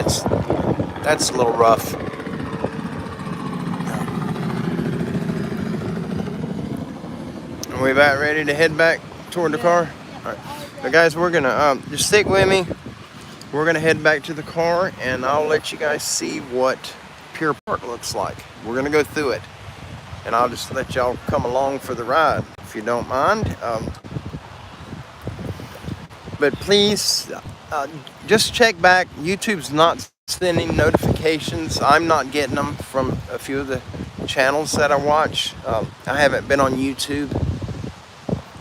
That's a little rough. Are we about ready to head back toward the car? All right. Now guys, we're gonna just stick with me. We're gonna head back to the car, and I'll let you guys see what Pier Park looks like. We're gonna go through it, and I'll just let y'all come along for the ride if you don't mind. But please just check back. YouTube's not sending notifications. I'm not getting them from a few of the channels that I watch. I haven't been on YouTube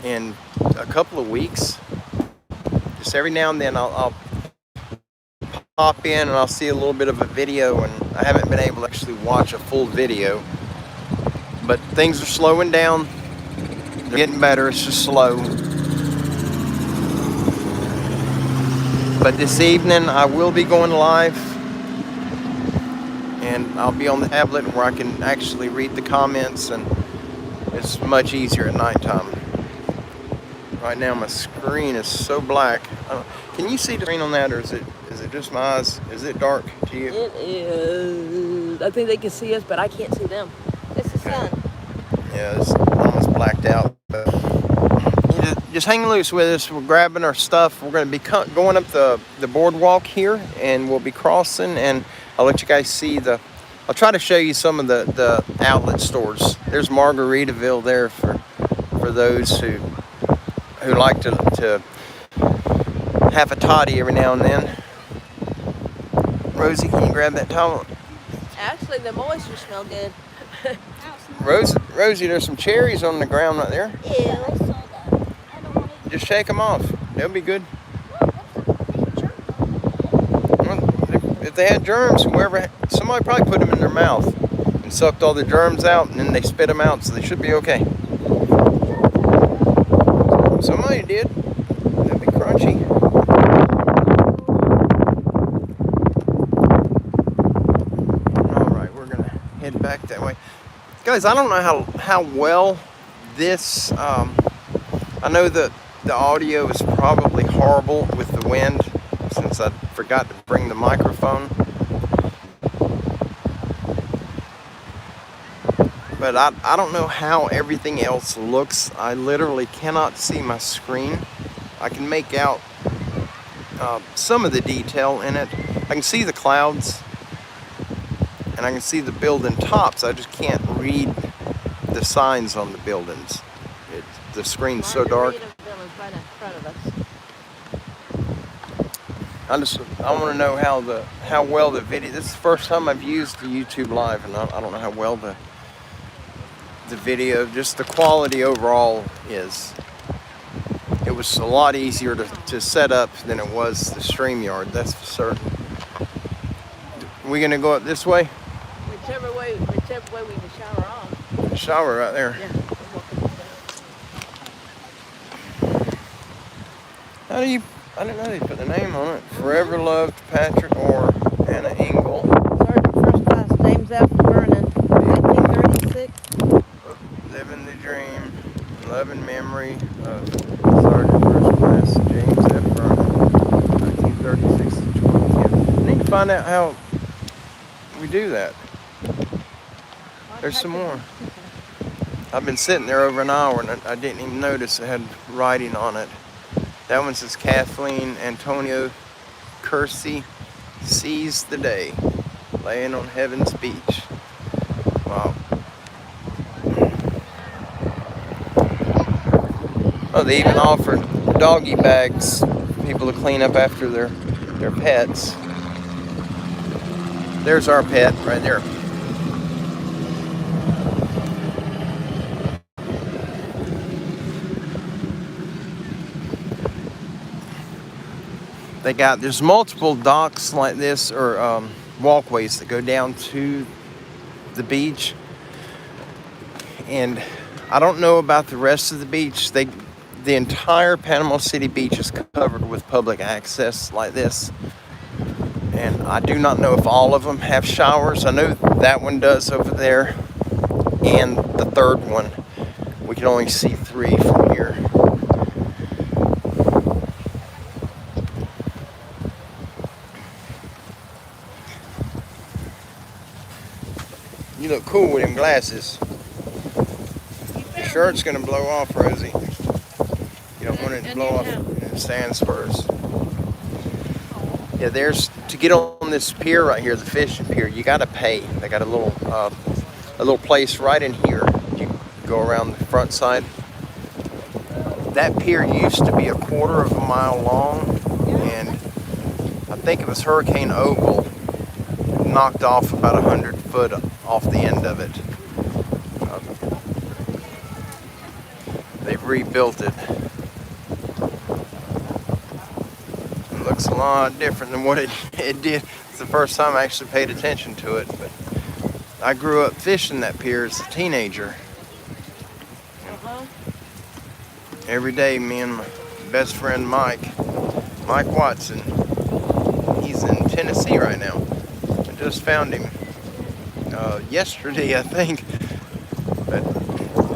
in a couple of weeks. Just every now and then I'll pop in and I'll see a little bit of a video, and I haven't been able to actually watch a full video. But things are slowing down. They're getting better. It's just slow. But this evening I will be going live, and I'll be on the tablet where I can actually read the comments, and it's much easier at nighttime. Right now my screen is so black. Can you see the screen on that, or is it just my eyes? Is it dark to you? It is. I think they can see us, but I can't see them. It's the sun. Yeah, it's almost blacked out. But just hang loose with us. We're grabbing our stuff. We're going to be going up the boardwalk here, and we'll be crossing, and I'll let you guys see I'll try to show you some of the outlet stores. There's Margaritaville there for those who like to have a toddy every now and then. Rosie, can you grab that towel? Actually, the moisture smell good. Rosie, there's some cherries on the ground right there. Ew. I saw that. I don't want to. Just shake them off. They'll be good. Well, if they had germs, somebody probably put them in their mouth and sucked all the germs out, and then they spit them out, so they should be okay. Somebody did. That'd be crunchy. Alright, we're going to head back that way. Guys, I don't know how well this, I know that the audio is probably horrible with the wind, since I forgot to bring the microphone. But I don't know how everything else looks. I literally cannot see my screen. I can make out some of the detail in it. I can see the clouds and I can see the building tops. I just can't read the signs on the buildings. The screen's so dark. Right in front of us. I want to know how well the video. This is the first time I've used the YouTube Live, and I don't know how well the video, just the quality overall is. It was a lot easier to set up than it was the StreamYard. That's for certain. We gonna go up this way? Whichever way we can shower off. Shower right there. Yeah. How do you? I didn't know they put the name on it. Forever loved, Patrick or Anna Engel. Sergeant First Class James F. Vernon, 1936. Living the dream, loving memory of Sergeant First Class James F. Vernon, 1936 to 2010. I need to find out how we do that. There's some more. I've been sitting there over an hour and I didn't even notice it had writing on it. That one says Kathleen Antonio Kersey sees the day, laying on Heaven's beach. Wow. Oh, they even offered doggy bags for people to clean up after their pets. There's our pet right there. There's multiple docks like this, or walkways that go down to the beach. And I don't know about the rest of the beach. The entire Panama City beach is covered with public access like this. And I do not know if all of them have showers. I know that one does over there. And the third one. We can only see 3 from here. You look cool with them glasses. Your shirt's gonna blow off, Rosie. You don't want it to blow off in sand spurs. Yeah, to get on this pier right here, the fishing pier, you gotta pay. They got a little place right in here. You go around the front side. That pier used to be a 1/4 mile long, and I think it was Hurricane Ogle knocked off about 100 foot off the end of it. They've rebuilt it. It looks a lot different than what it did. It's the first time I actually paid attention to it, but I grew up fishing that pier as a teenager. Every day, me and my best friend Mike Watson, he's in Tennessee right now. I just found him yesterday, I think. But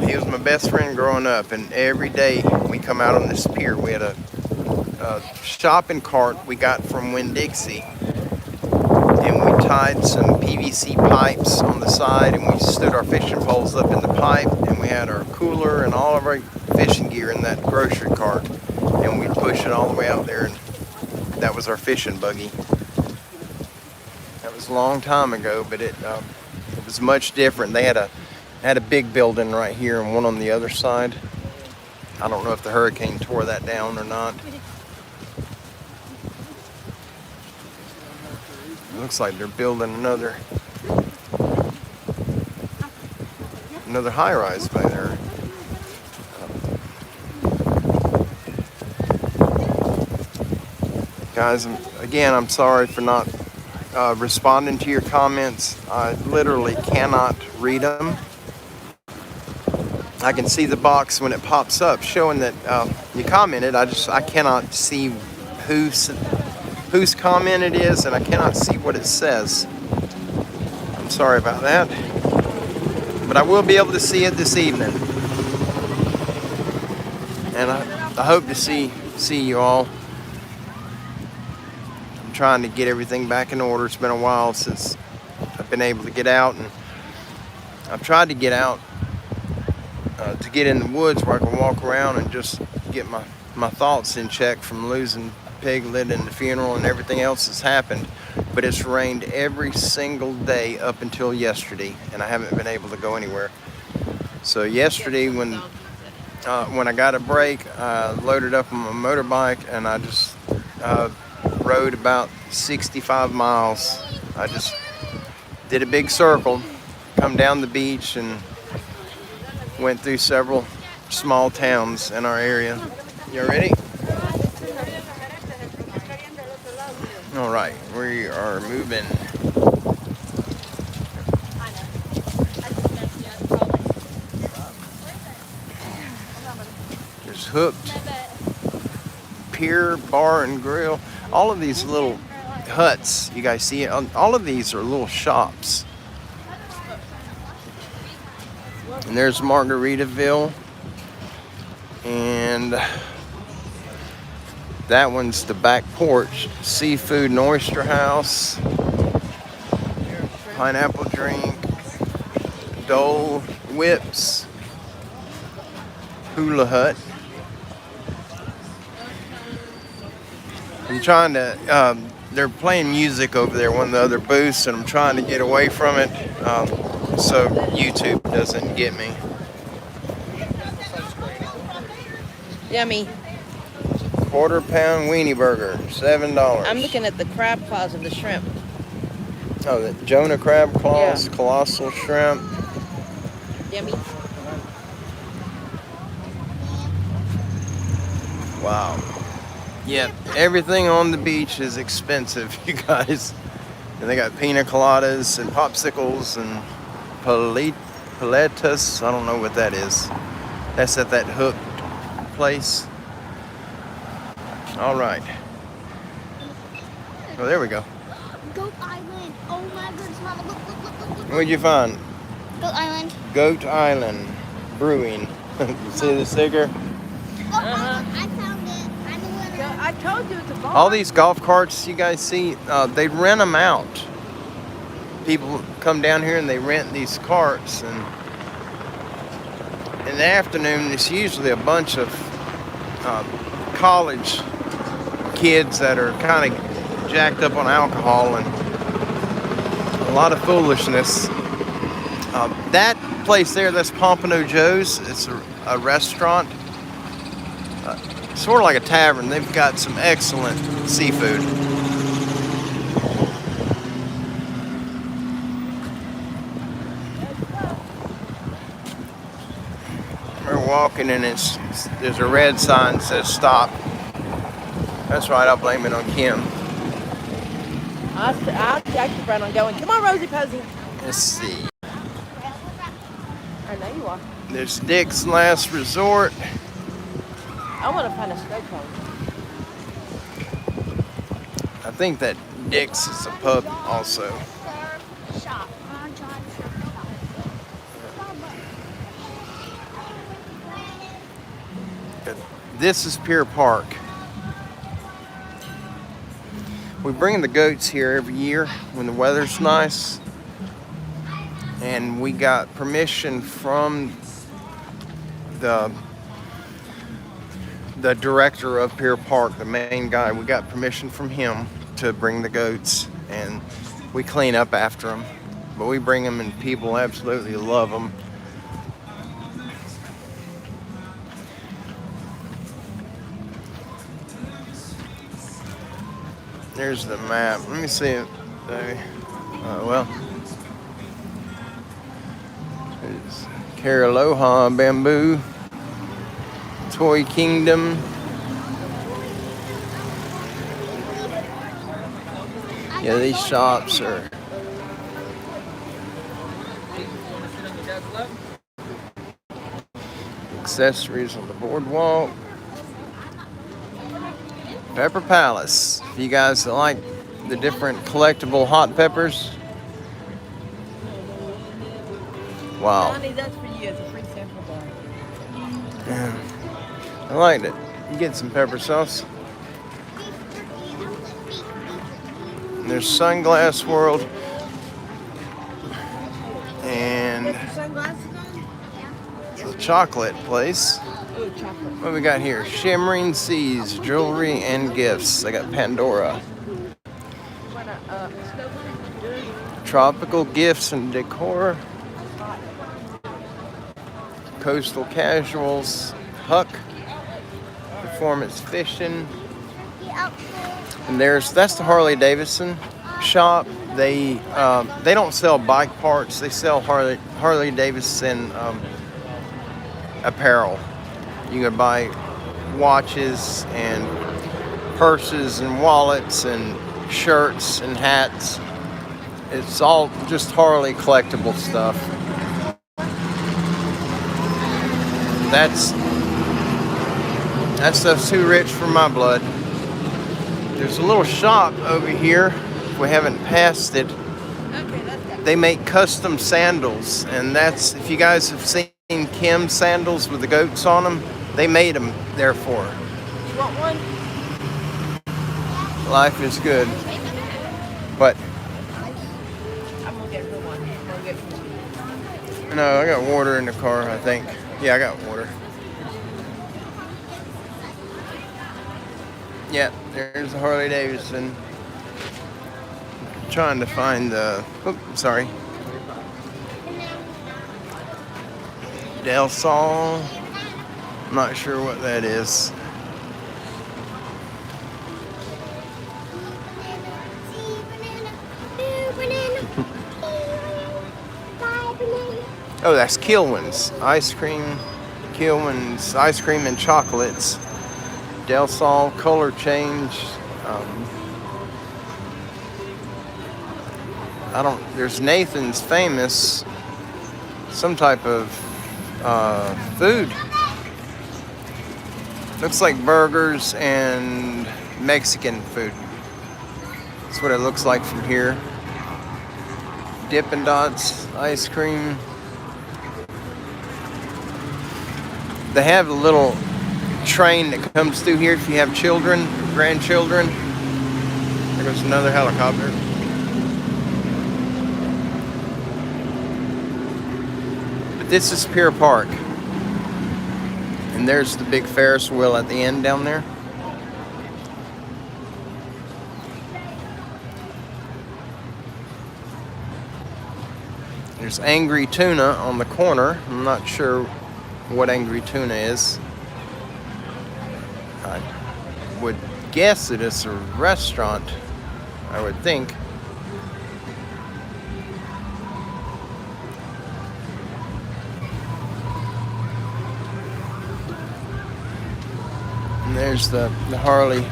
he was my best friend growing up, and every day we come out on this pier. We had a shopping cart we got from Winn-Dixie, and we tied some PVC pipes on the side, and we stood our fishing poles up in the pipe, and we had our cooler and all of our fishing gear in that grocery cart, and we'd push it all the way out there, and that was our fishing buggy. That was a long time ago, but it was much different. They had a big building right here and one on the other side. I don't know if the hurricane tore that down or not. It looks like they're building another high-rise by there. Guys, again, I'm sorry for not responding to your comments. I literally cannot read them. I can see the box when it pops up showing that you commented. I cannot see whose comment it is, and I cannot see what it says. I'm sorry about that, but I will be able to see it this evening, and I hope to see you all. I'm trying to get everything back in order. It's been a while since I've been able to get out, and I've tried to get out to get in the woods where I can walk around and just get my thoughts in check from losing Piglet and the funeral and everything else has happened, but it's rained every single day up until yesterday, and I haven't been able to go anywhere. So yesterday, when I got a break, I loaded up on my motorbike and I just rode about 65 miles. I just did a big circle, come down the beach, and went through several small towns in our area. You ready? All right, we are moving. There's Hooked, Pier Bar and Grill. All of these little huts, you guys see it? All of these are little shops. And there's Margaritaville. And that one's the back porch. Seafood and Oyster House. Pineapple drink. Dole Whips. Hula Hut. I'm trying to, they're playing music over there, one of the other booths, and I'm trying to get away from it so YouTube doesn't get me. Yummy. Quarter-pound weenie burger, $7. I'm looking at the crab claws and the shrimp. Oh, the Jonah crab claws, Yeah. colossal shrimp. Yummy. Wow. Yeah, everything on the beach is expensive, you guys. And they got pina coladas and popsicles and paletas. I don't know what that is. That's at that Hooked place. All right. Oh, there we go. Goat Island. Oh my goodness, Mama. Look. What'd you find? Goat Island. Goat Island Brewing. You see the sticker? Goat Island. I found it. I'm the winner. I told you it's a bar. All these golf carts you guys see, they rent them out. People come down here and they rent these carts, and in the afternoon it's usually a bunch of college kids that are kind of jacked up on alcohol and a lot of foolishness. That place there, that's Pompano Joe's. It's a restaurant, sort of like a tavern. They've got some excellent seafood. We're walking and there's a red sign that says stop. That's right, I'll blame it on Kim. I'll actually plan on going. Come on, Rosie Posey. Let's see. I know you are. There's Dick's Last Resort. I want to find a snow cone. I think that Dick's is a pub also. Shop. This is Pier Park. We bring the goats here every year when the weather's nice. And we got permission from the director of Pier Park, the main guy. We got permission from him to bring the goats, and we clean up after them. But we bring them and people absolutely love them. There's the map. Let me see it. Well, there's Caraloha Bamboo, Toy Kingdom. Yeah, these shops are. Accessories on the boardwalk. Pepper Palace. If you guys like the different collectible hot peppers. Wow. Johnny, that's for you. It's a free sample bar. Yeah. I liked it. You get some pepper sauce. And there's Sunglass World. And Sunglasses on? the chocolate place. Ooh, chocolate. What we got here? Shimmering Seas, jewelry and gifts. I got Pandora. Tropical gifts and decor. Coastal casuals. Huck. Performance fishing. And that's the Harley Davidson shop. They don't sell bike parts. They sell Harley Davidson apparel. You can buy watches and purses and wallets and shirts and hats. It's all just Harley collectible stuff. That stuff's too rich for my blood. There's a little shop over here. If we haven't passed it, they make custom sandals, and that's, if you guys have seen Kim's sandals with the goats on them, they made them there for her. You want one? Life is good, but I'm gonna get her one. I'm gonna get one. no, I got water in the car, I think. Yeah, I got water. Yeah, there's the Harley Davidson. Trying to find the, sorry. Del Sol. I'm not sure what that is. Oh, that's Kilwin's ice cream. Kilwin's ice cream and chocolates. Del Sol color change. There's Nathan's Famous, some type of food. Looks like burgers and Mexican food. That's what it looks like from here. Dippin' Dots ice cream. They have a little train that comes through here if you have children, grandchildren. There goes another helicopter. But this is Pier Park. And there's the big Ferris wheel at the end down there. There's Angry Tuna on the corner. I'm not sure what Angry Tuna is. I would guess it is a restaurant, I would think. And there's the Harley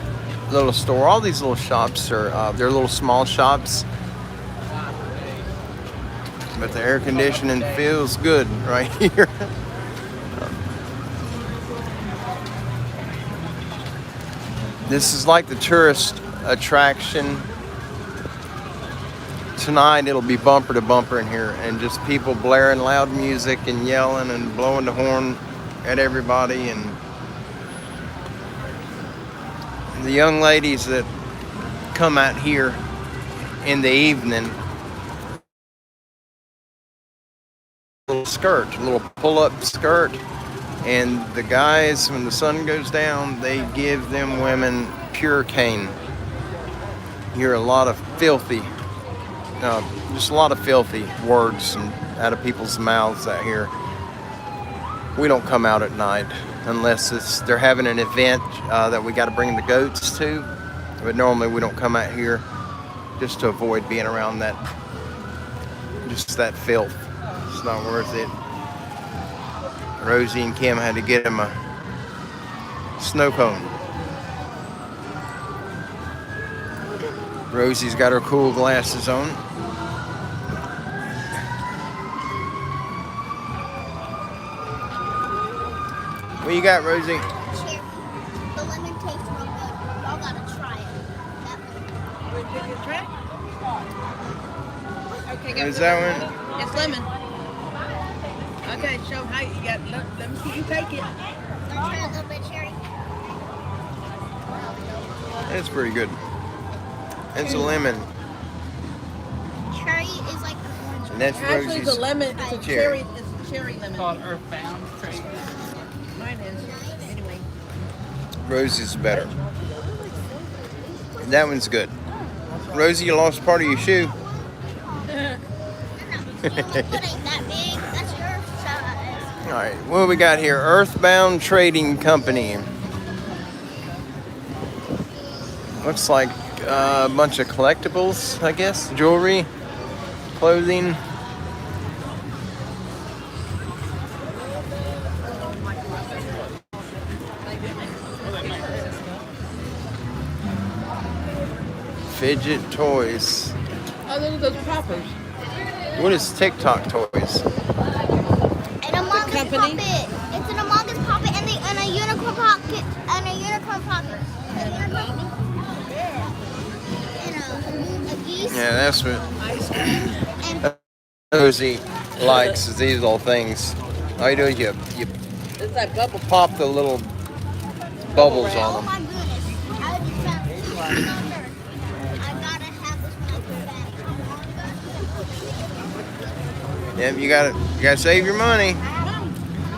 little store. All these little shops are, they're little small shops. But the air conditioning feels good right here. This is like the tourist attraction. Tonight it'll be bumper to bumper in here, and just people blaring loud music and yelling and blowing the horn at everybody, and the young ladies that come out here in the evening, a little pull-up skirt. And the guys, when the sun goes down, they give them women pure cane. You hear a lot of filthy, just a lot of filthy words out of people's mouths out here. We don't come out at night unless they're having an event that we got to bring the goats to. But normally we don't come out here just to avoid being around that filth. It's not worth it. Rosie and Kim had to get him a snow cone. Rosie's got her cool glasses on. What you got, Rosie? Cherry. The lemon tastes real good. Y'all gotta try it. That one. Wait, take a try? Okay, What is that one? It's lemon. Okay, show how you got. Let me see you take it. Don't try a little bit, cherry. It's pretty good. It's a lemon. Cherry is like the orange. And that's Actually, Rosie's the lemon is a cherry. cherry. It's a cherry lemon. Called Earthbound. Mine is. Rosie's better. That one's good. Rosie, you lost part of your shoe. Foot ain't that big. That's your size. All right, what do we got here? Earthbound Trading Company. Looks like a bunch of collectibles, I guess. Jewelry, clothing. Fidget toys. Oh, those are those poppers. What is TikTok toys? An Among Us company? puppet. It's an Among Us puppet and a unicorn pocket and a unicorn pocket. And a geese. Yeah, that's what And Rosie likes, is these little things. All you do is you It's that bubble. pop the little bubbles oh on them. my goodness, I just found two numbers. I gotta have this when I Yeah, you gotta save your money.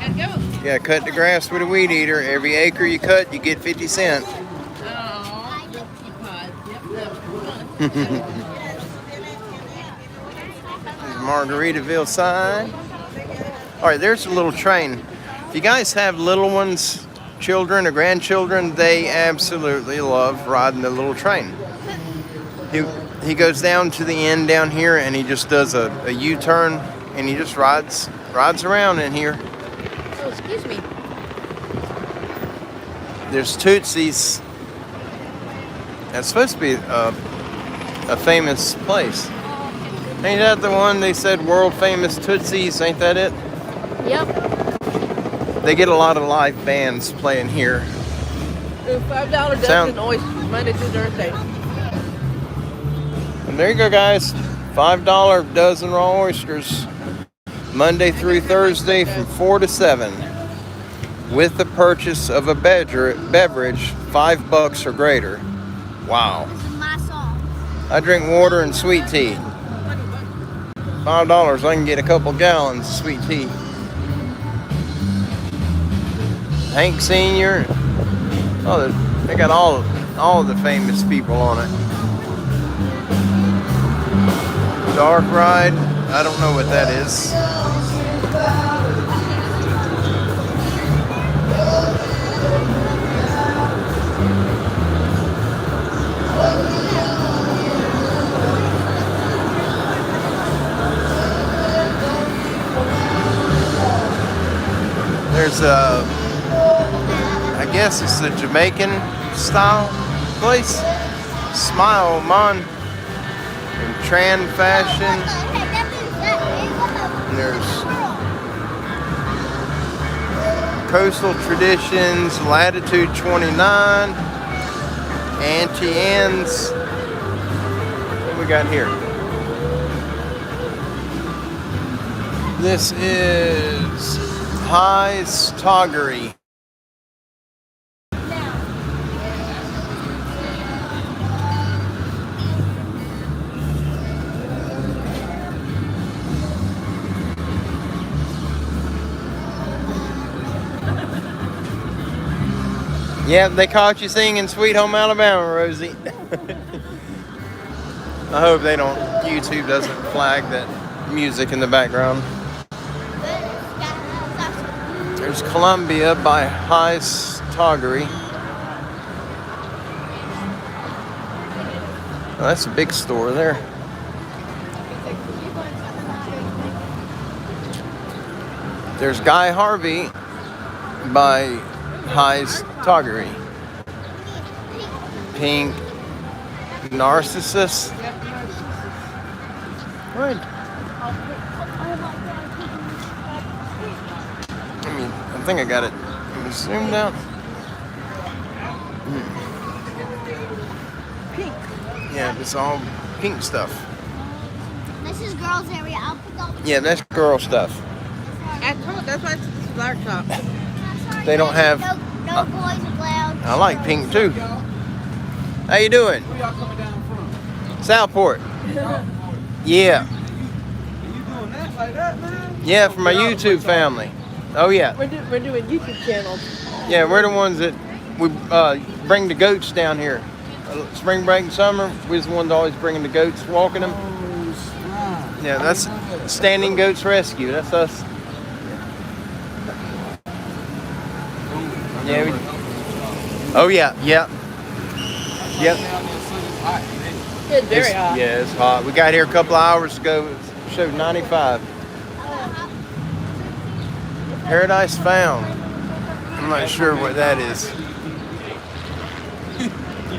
And go. You gotta cut the grass with a weed eater. Every acre you cut, you get 50 cents. Oh, Margaritaville sign. All right, there's a little train. If you guys have little ones, children or grandchildren, they absolutely love riding the little train. He goes down to the end down here and he just does a U-turn and he just rides around in here. oh, excuse me. There's Tootsie's. That's supposed to be a famous place. Ain't that the one they said world famous Tootsie's? Ain't that it? Yep. They get a lot of live bands playing here. Ooh, $5 dozen oysters, Monday through Thursday. And there you go, guys. $5 dozen raw oysters. Monday through Thursday from 4 to 7. With the purchase of a beverage, $5 or greater. Wow. This is my song. I drink water and sweet tea. $5, I can get a couple gallons of sweet tea. Hank Sr. Oh, they got all the famous people on it. Dark Ride. I don't know what that is. There's I guess it's a Jamaican style place. Smile Mon and Tran Fashion. And there's Coastal Traditions, Latitude 29, Auntie Anne's. What we got here? This is High's Toggery. Yeah, they caught you singing Sweet Home Alabama, Rosie. I hope they don't, YouTube doesn't flag that music in the background. There's Columbia by High's Toggery. Oh, that's a big store there. There's Guy Harvey by High's Toggery. Pink Narcissus. Right. I think I got it zoomed out. Pink. Yeah, it's all pink stuff. This is girls' area. I'll put all the Yeah, that's girl stuff. I told that's why it's flower shop. They don't have. no boys allowed. I like pink too. How you doing? Where y'all coming down from? Southport. Yeah. You doing that like that, man? Yeah, for my YouTube family. Oh yeah. We're doing YouTube channels. Yeah, we're the ones that we bring the goats down here. Spring break and summer, we was the ones always bringing the goats, walking them. Yeah, that's Standing Goats Rescue. That's us. Yeah. Oh yeah, yeah, yep. It's very hot. Yeah, it's hot. We got here a couple of hours ago. It showed 95. Paradise Found. I'm not sure what that is.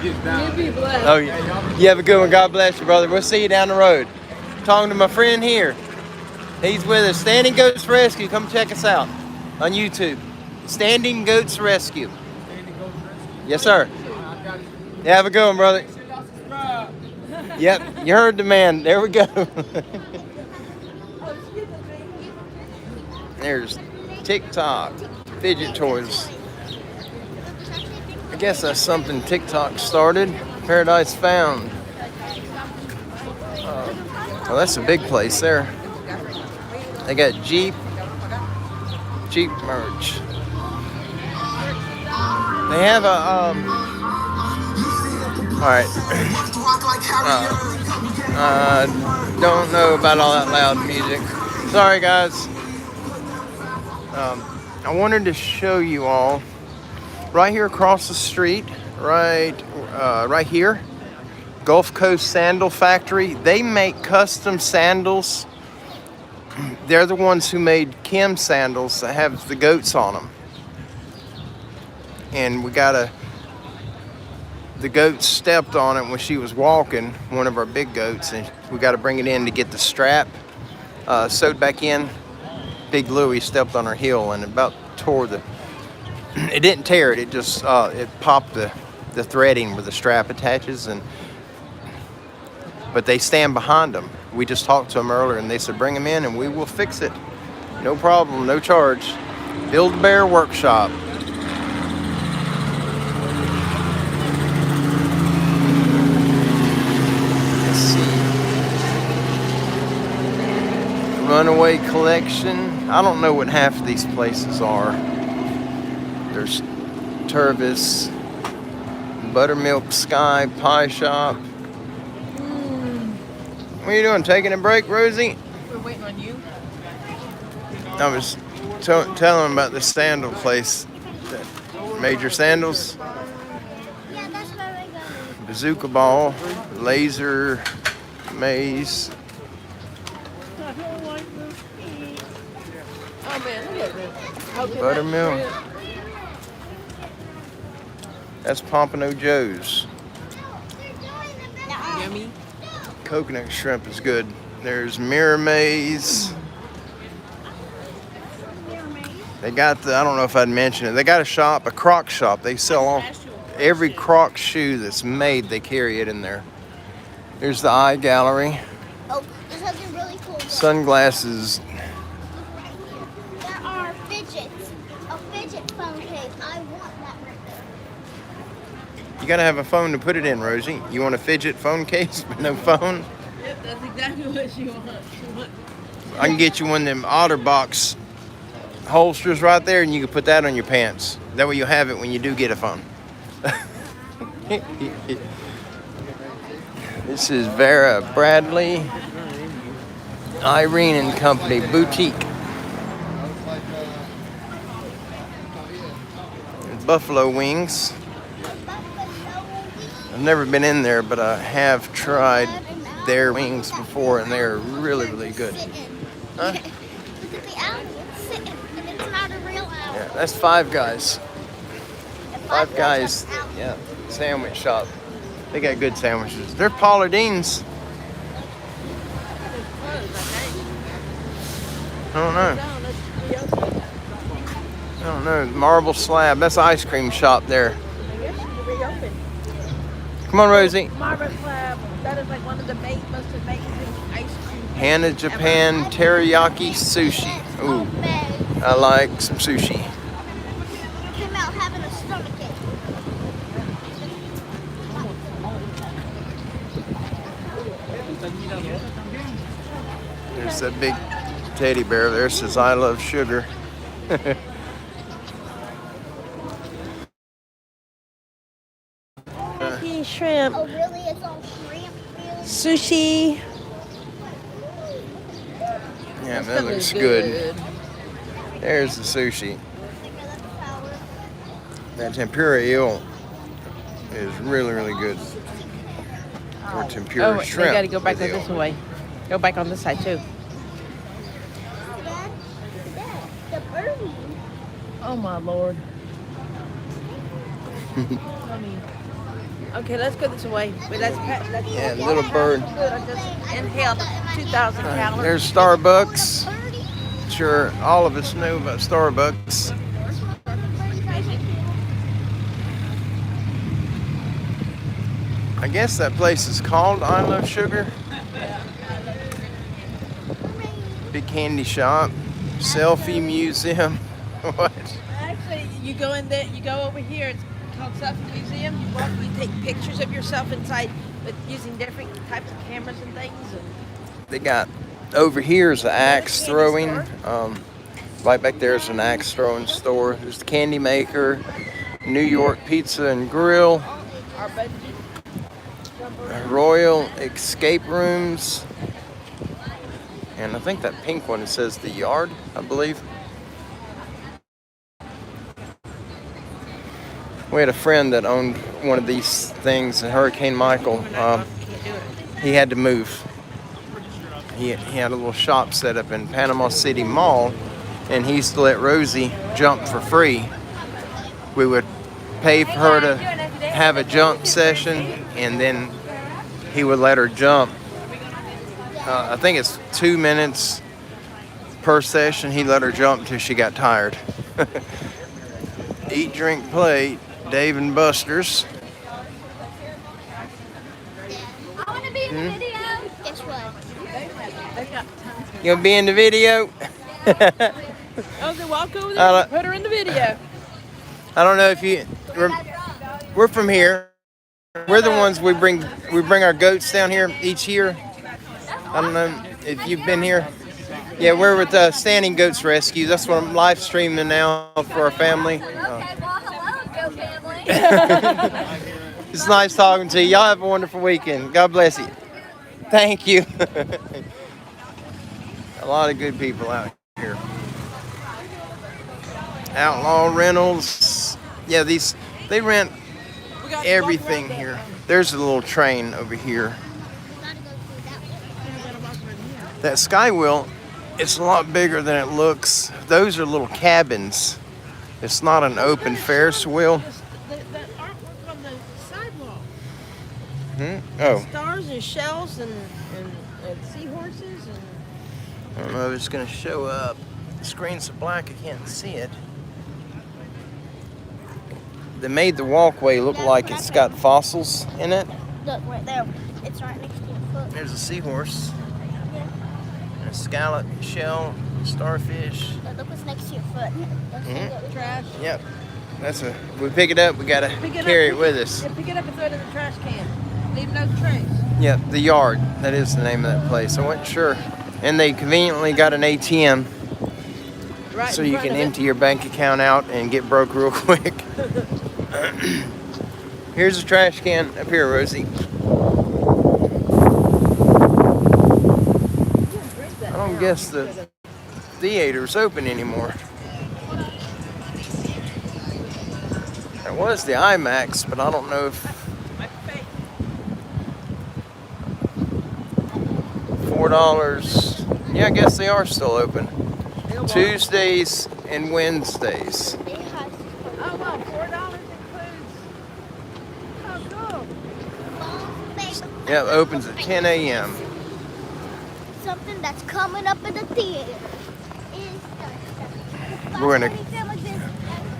You be blessed. Oh yeah. You have a good one. God bless you, brother. We'll see you down the road. Talking to my friend here. He's with us. Standing Goats Rescue. Come check us out on YouTube. Standing Goats Rescue. Yes, sir. Yeah, have a good one, brother. Yep, you heard the man. There we go. There's TikTok fidget toys. I guess that's something TikTok started. Paradise Found. Well, that's a big place there. They got Jeep merch. They have a all right. Don't know about all that loud music. Sorry, guys. I wanted to show you all right here across the street, right here, Gulf Coast Sandal Factory. They make custom sandals. They're the ones who made Kim sandals that have the goats on them. And the goat stepped on it when she was walking, one of our big goats, and we got to bring it in to get the strap sewed back in. Big Louie stepped on her heel and about tore it didn't tear it, it just it popped the threading where the strap attaches, but they stand behind them. We just talked to them earlier and they said bring them in and we will fix it. No problem, no charge. Build-A-Bear Workshop. Let's see. Runaway Collection. I don't know what half of these places are. There's Tervis, Buttermilk Sky Pie Shop. What are you doing? Taking a break, Rosie? We're waiting on you. I was telling them about the sandal place, that Major Sandals, Yeah, that's where we're going. Bazooka Ball, Laser Maze. Oh man, look at this. Okay, Buttermilk. that's That's Pompano Joe's. real. Yummy. Coconut shrimp is good. There's Mirror Maze. They got I don't know if I'd mention it. They got a Croc shop. They sell every Croc shoe that's made. They carry it in there. There's the Eye Gallery. Oh, there's something really cool. Sunglasses. There are fidgets. A fidget phone case. I want that right there. You gotta have a phone to put it in, Rosie. You want a fidget phone case but no phone? Yep, that's exactly what she wants. I can get you one of them OtterBox holsters right there, and you can put that on your pants. That way you'll have it when you do get a phone. This is Vera Bradley, Irene and Company Boutique. Buffalo Wings. I've never been in there, but I have tried their wings before, and they're really, really good. Huh? The owl is sitting, and it's not a real owl. Yeah, that's Five Guys. And Five Guys, owl. yeah, sandwich shop. They got good sandwiches. They're Paula Deen's. I don't know. Marble Slab. That's an ice cream shop there. Come on, Rosie. Marble Slab. That is like one of the most amazing ice cream. Hannah Japan Teriyaki Sushi. Ooh, I like some sushi. Came out having a stomachache. There's that big teddy bear there. Says I love sugar. sushi, shrimp, Oh, really? It's all shrimp, really? sushi. Yeah, This that stuff looks is good. There's the sushi. That tempura eel is really, really good. Or tempura Oh, shrimp. they got to go back with eel. this way. Go back on this side too. Dad, the birdie. Oh my lord. Okay, let's go this way. Wait, that's Yeah, little bird. good. I just inhaled 2,000 calories. There's Starbucks. Sure, all of us know about Starbucks. I guess that place is called I Love Sugar. Big candy shop. Selfie museum. What? Actually, you go in there. You go over here. It's called Selfie Museum. You walk. You take pictures of yourself inside, with using different types of cameras and things. And They got over here is the axe throwing. Right back there is an axe throwing store. There's the candy maker, New York Pizza and Grill, our budget. Royal Escape Rooms, and I think that pink one, it says the Yard, I believe. We had a friend that owned one of these things, and Hurricane Michael, he had to move. He had a little shop set up in Panama City Mall, and he used to let Rosie jump for free. We would pay for her to have a jump session, and then he would let her jump. I think it's 2 minutes per session. He let her jump till she got tired. Eat, drink, play, Dave and Buster's. I want to be in the video. Guess what? You gonna be in the video? Oh, then walk over there and put her in the video. I don't know if you. We're from here. We're the ones we bring our goats down here each year. I don't know if you've been here. Yeah, we're with Standing Goats Rescue. That's what I'm live streaming now for our family. Okay, well, hello, Goat family. It's nice talking to you. Y'all have a wonderful weekend. God bless you. Thank you. A lot of good people out here. Outlaw Rentals. Yeah, they rent everything here. There's a little train over here. That Skywheel, it's a lot bigger than it looks. Those are little cabins. It's not an open Ferris wheel. That artwork on the sidewalk. Oh, Stars and shells and seahorses and. I don't know if it's gonna show up. The screen's so black I can't see it. They made the walkway look like it's got fossils in it. Look, right there. It's right next to your foot. There's a seahorse, and a scallop, shell, starfish. Look what's next to your foot. That's Trash. Yep, we pick it up. We gotta carry it with us. Yeah, pick it up and throw it in the trash can. Leave no trace. Yep, the Yard. That is the name of that place. I wasn't sure. And they conveniently got an ATM, Right so in you front can of it. empty your bank account out and get broke real quick. Here's a trash can up here, Rosie. I don't guess the theater's open anymore. There was the IMAX, but I don't know if $4. Yeah, I guess they are still open. Tuesdays and Wednesdays. Oh wow, $4 includes. Oh cool. Yeah, it opens at 10 a.m. Something that's coming up in the theater is We're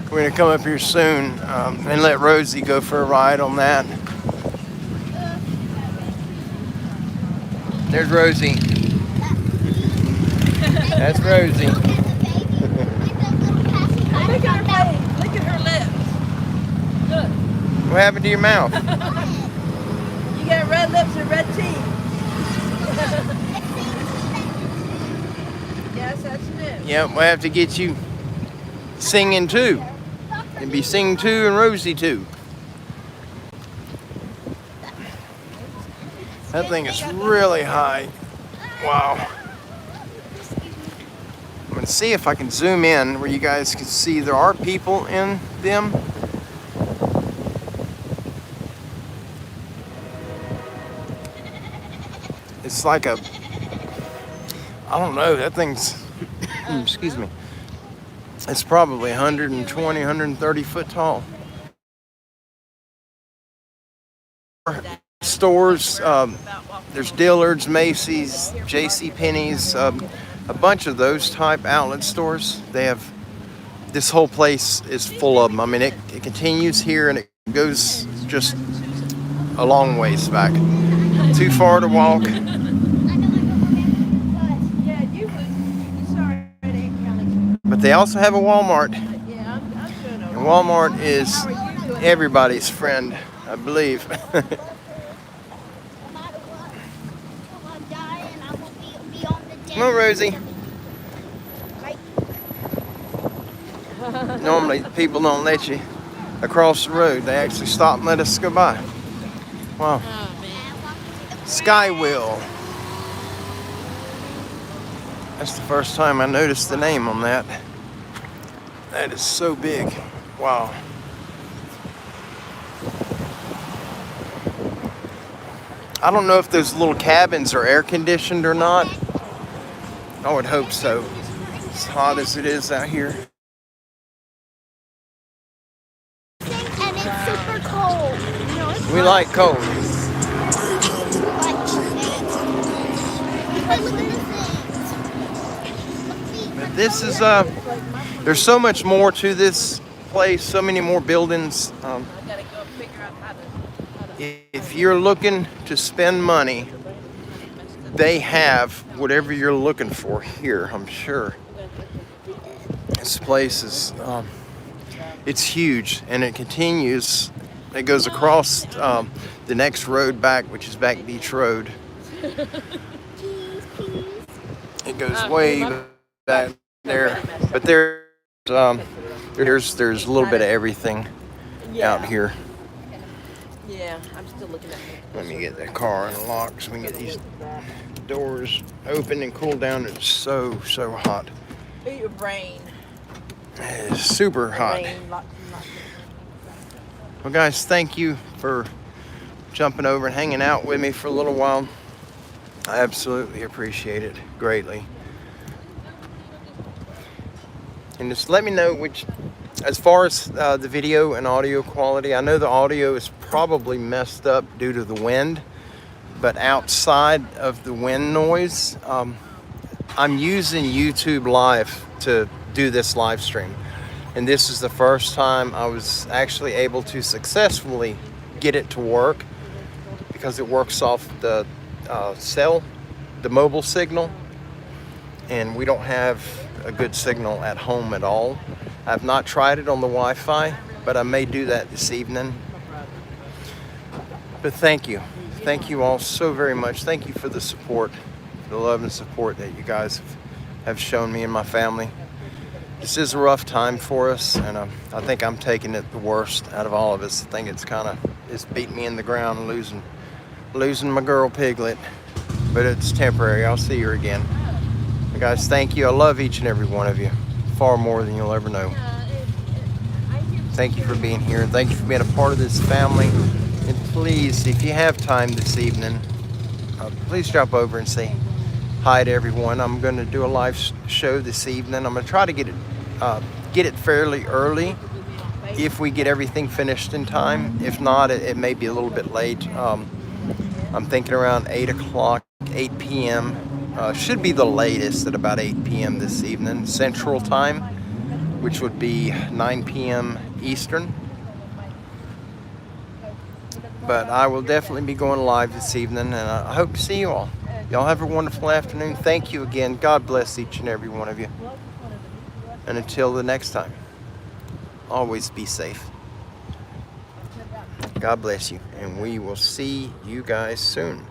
gonna come up here soon and let Rosie go for a ride on that. There's Rosie. That's Rosie. Look at her face. Look at her lips. Look. What happened to your mouth? You got red lips and red teeth. Yes, that's new. Yep, we'll have to get you singing too. And be singing too and Rosie too. That thing is really high. Wow. I'm gonna see if I can zoom in where you guys can see there are people in them. It's like a, I don't know, that thing's, excuse me, it's probably 120, 130 foot tall. Stores, there's Dillard's, Macy's, JCPenney's, a bunch of those type outlet stores. They have, this whole place is full of them. I mean, it continues here and it goes just a long ways back. Too far to walk. Yeah, you would. Sorry, Kelly. But they also have a Walmart. Yeah, I'm doing And okay. Walmart is How are you doing? everybody's friend, I believe. No matter what, until I die and I will be on the dead. Come on, Rosie. Right. Normally people don't let you across the road. They actually stop and let us go by. Wow. Skywheel. That's the first time I noticed the name on that. That is so big. Wow. I don't know if those little cabins are air conditioned or not. I would hope so. As hot as it is out here. And it's super cold. We like cold. But look at the things. But this is there's so much more to this place, so many more buildings. I gotta go figure out how to If you're looking to spend money, they have whatever you're looking for here, I'm sure. This place is, it's huge, and it continues. It goes across the next road back, which is Back Beach Road. It goes way back there, but there's a little bit of everything out here. Yeah, I'm still looking at Let me get that car unlocked so we can get these doors open and cool down. It's so hot. rain. It's super hot. Rain, lots. Well, guys, thank you for jumping over and hanging out with me for a little while. I absolutely appreciate it greatly. And just let me know which, as far as the video and audio quality, I know the audio is probably messed up due to the wind, but outside of the wind noise, I'm using YouTube Live to do this live stream. And this is the first time I was actually able to successfully get it to work, because it works off the the mobile signal, and we don't have a good signal at home at all. I've not tried it on the Wi-Fi, but I may do that this evening. But thank you all so very much. Thank you for the support, the love and support that you guys have shown me and my family. This is a rough time for us, and I think I'm taking it the worst out of all of us. I think it's beating me in the ground, losing my girl Piglet, but it's temporary. I'll see her again. But guys, thank you. I love each and every one of you, far more than you'll ever know. Thank you for being here, and thank you for being a part of this family. And please, if you have time this evening, please drop over and say hi to everyone. I'm going to do a live show this evening. I'm going to try to get it fairly early if we get everything finished in time. If not, it may be a little bit late. I'm thinking around 8 p.m. Should be the latest at about 8 p.m. this evening, Central Time, which would be 9 p.m. Eastern. But I will definitely be going live this evening, and I hope to see you all. Y'all have a wonderful afternoon. Thank you again. God bless each and every one of you. And until the next time, always be safe. God bless you, and we will see you guys soon.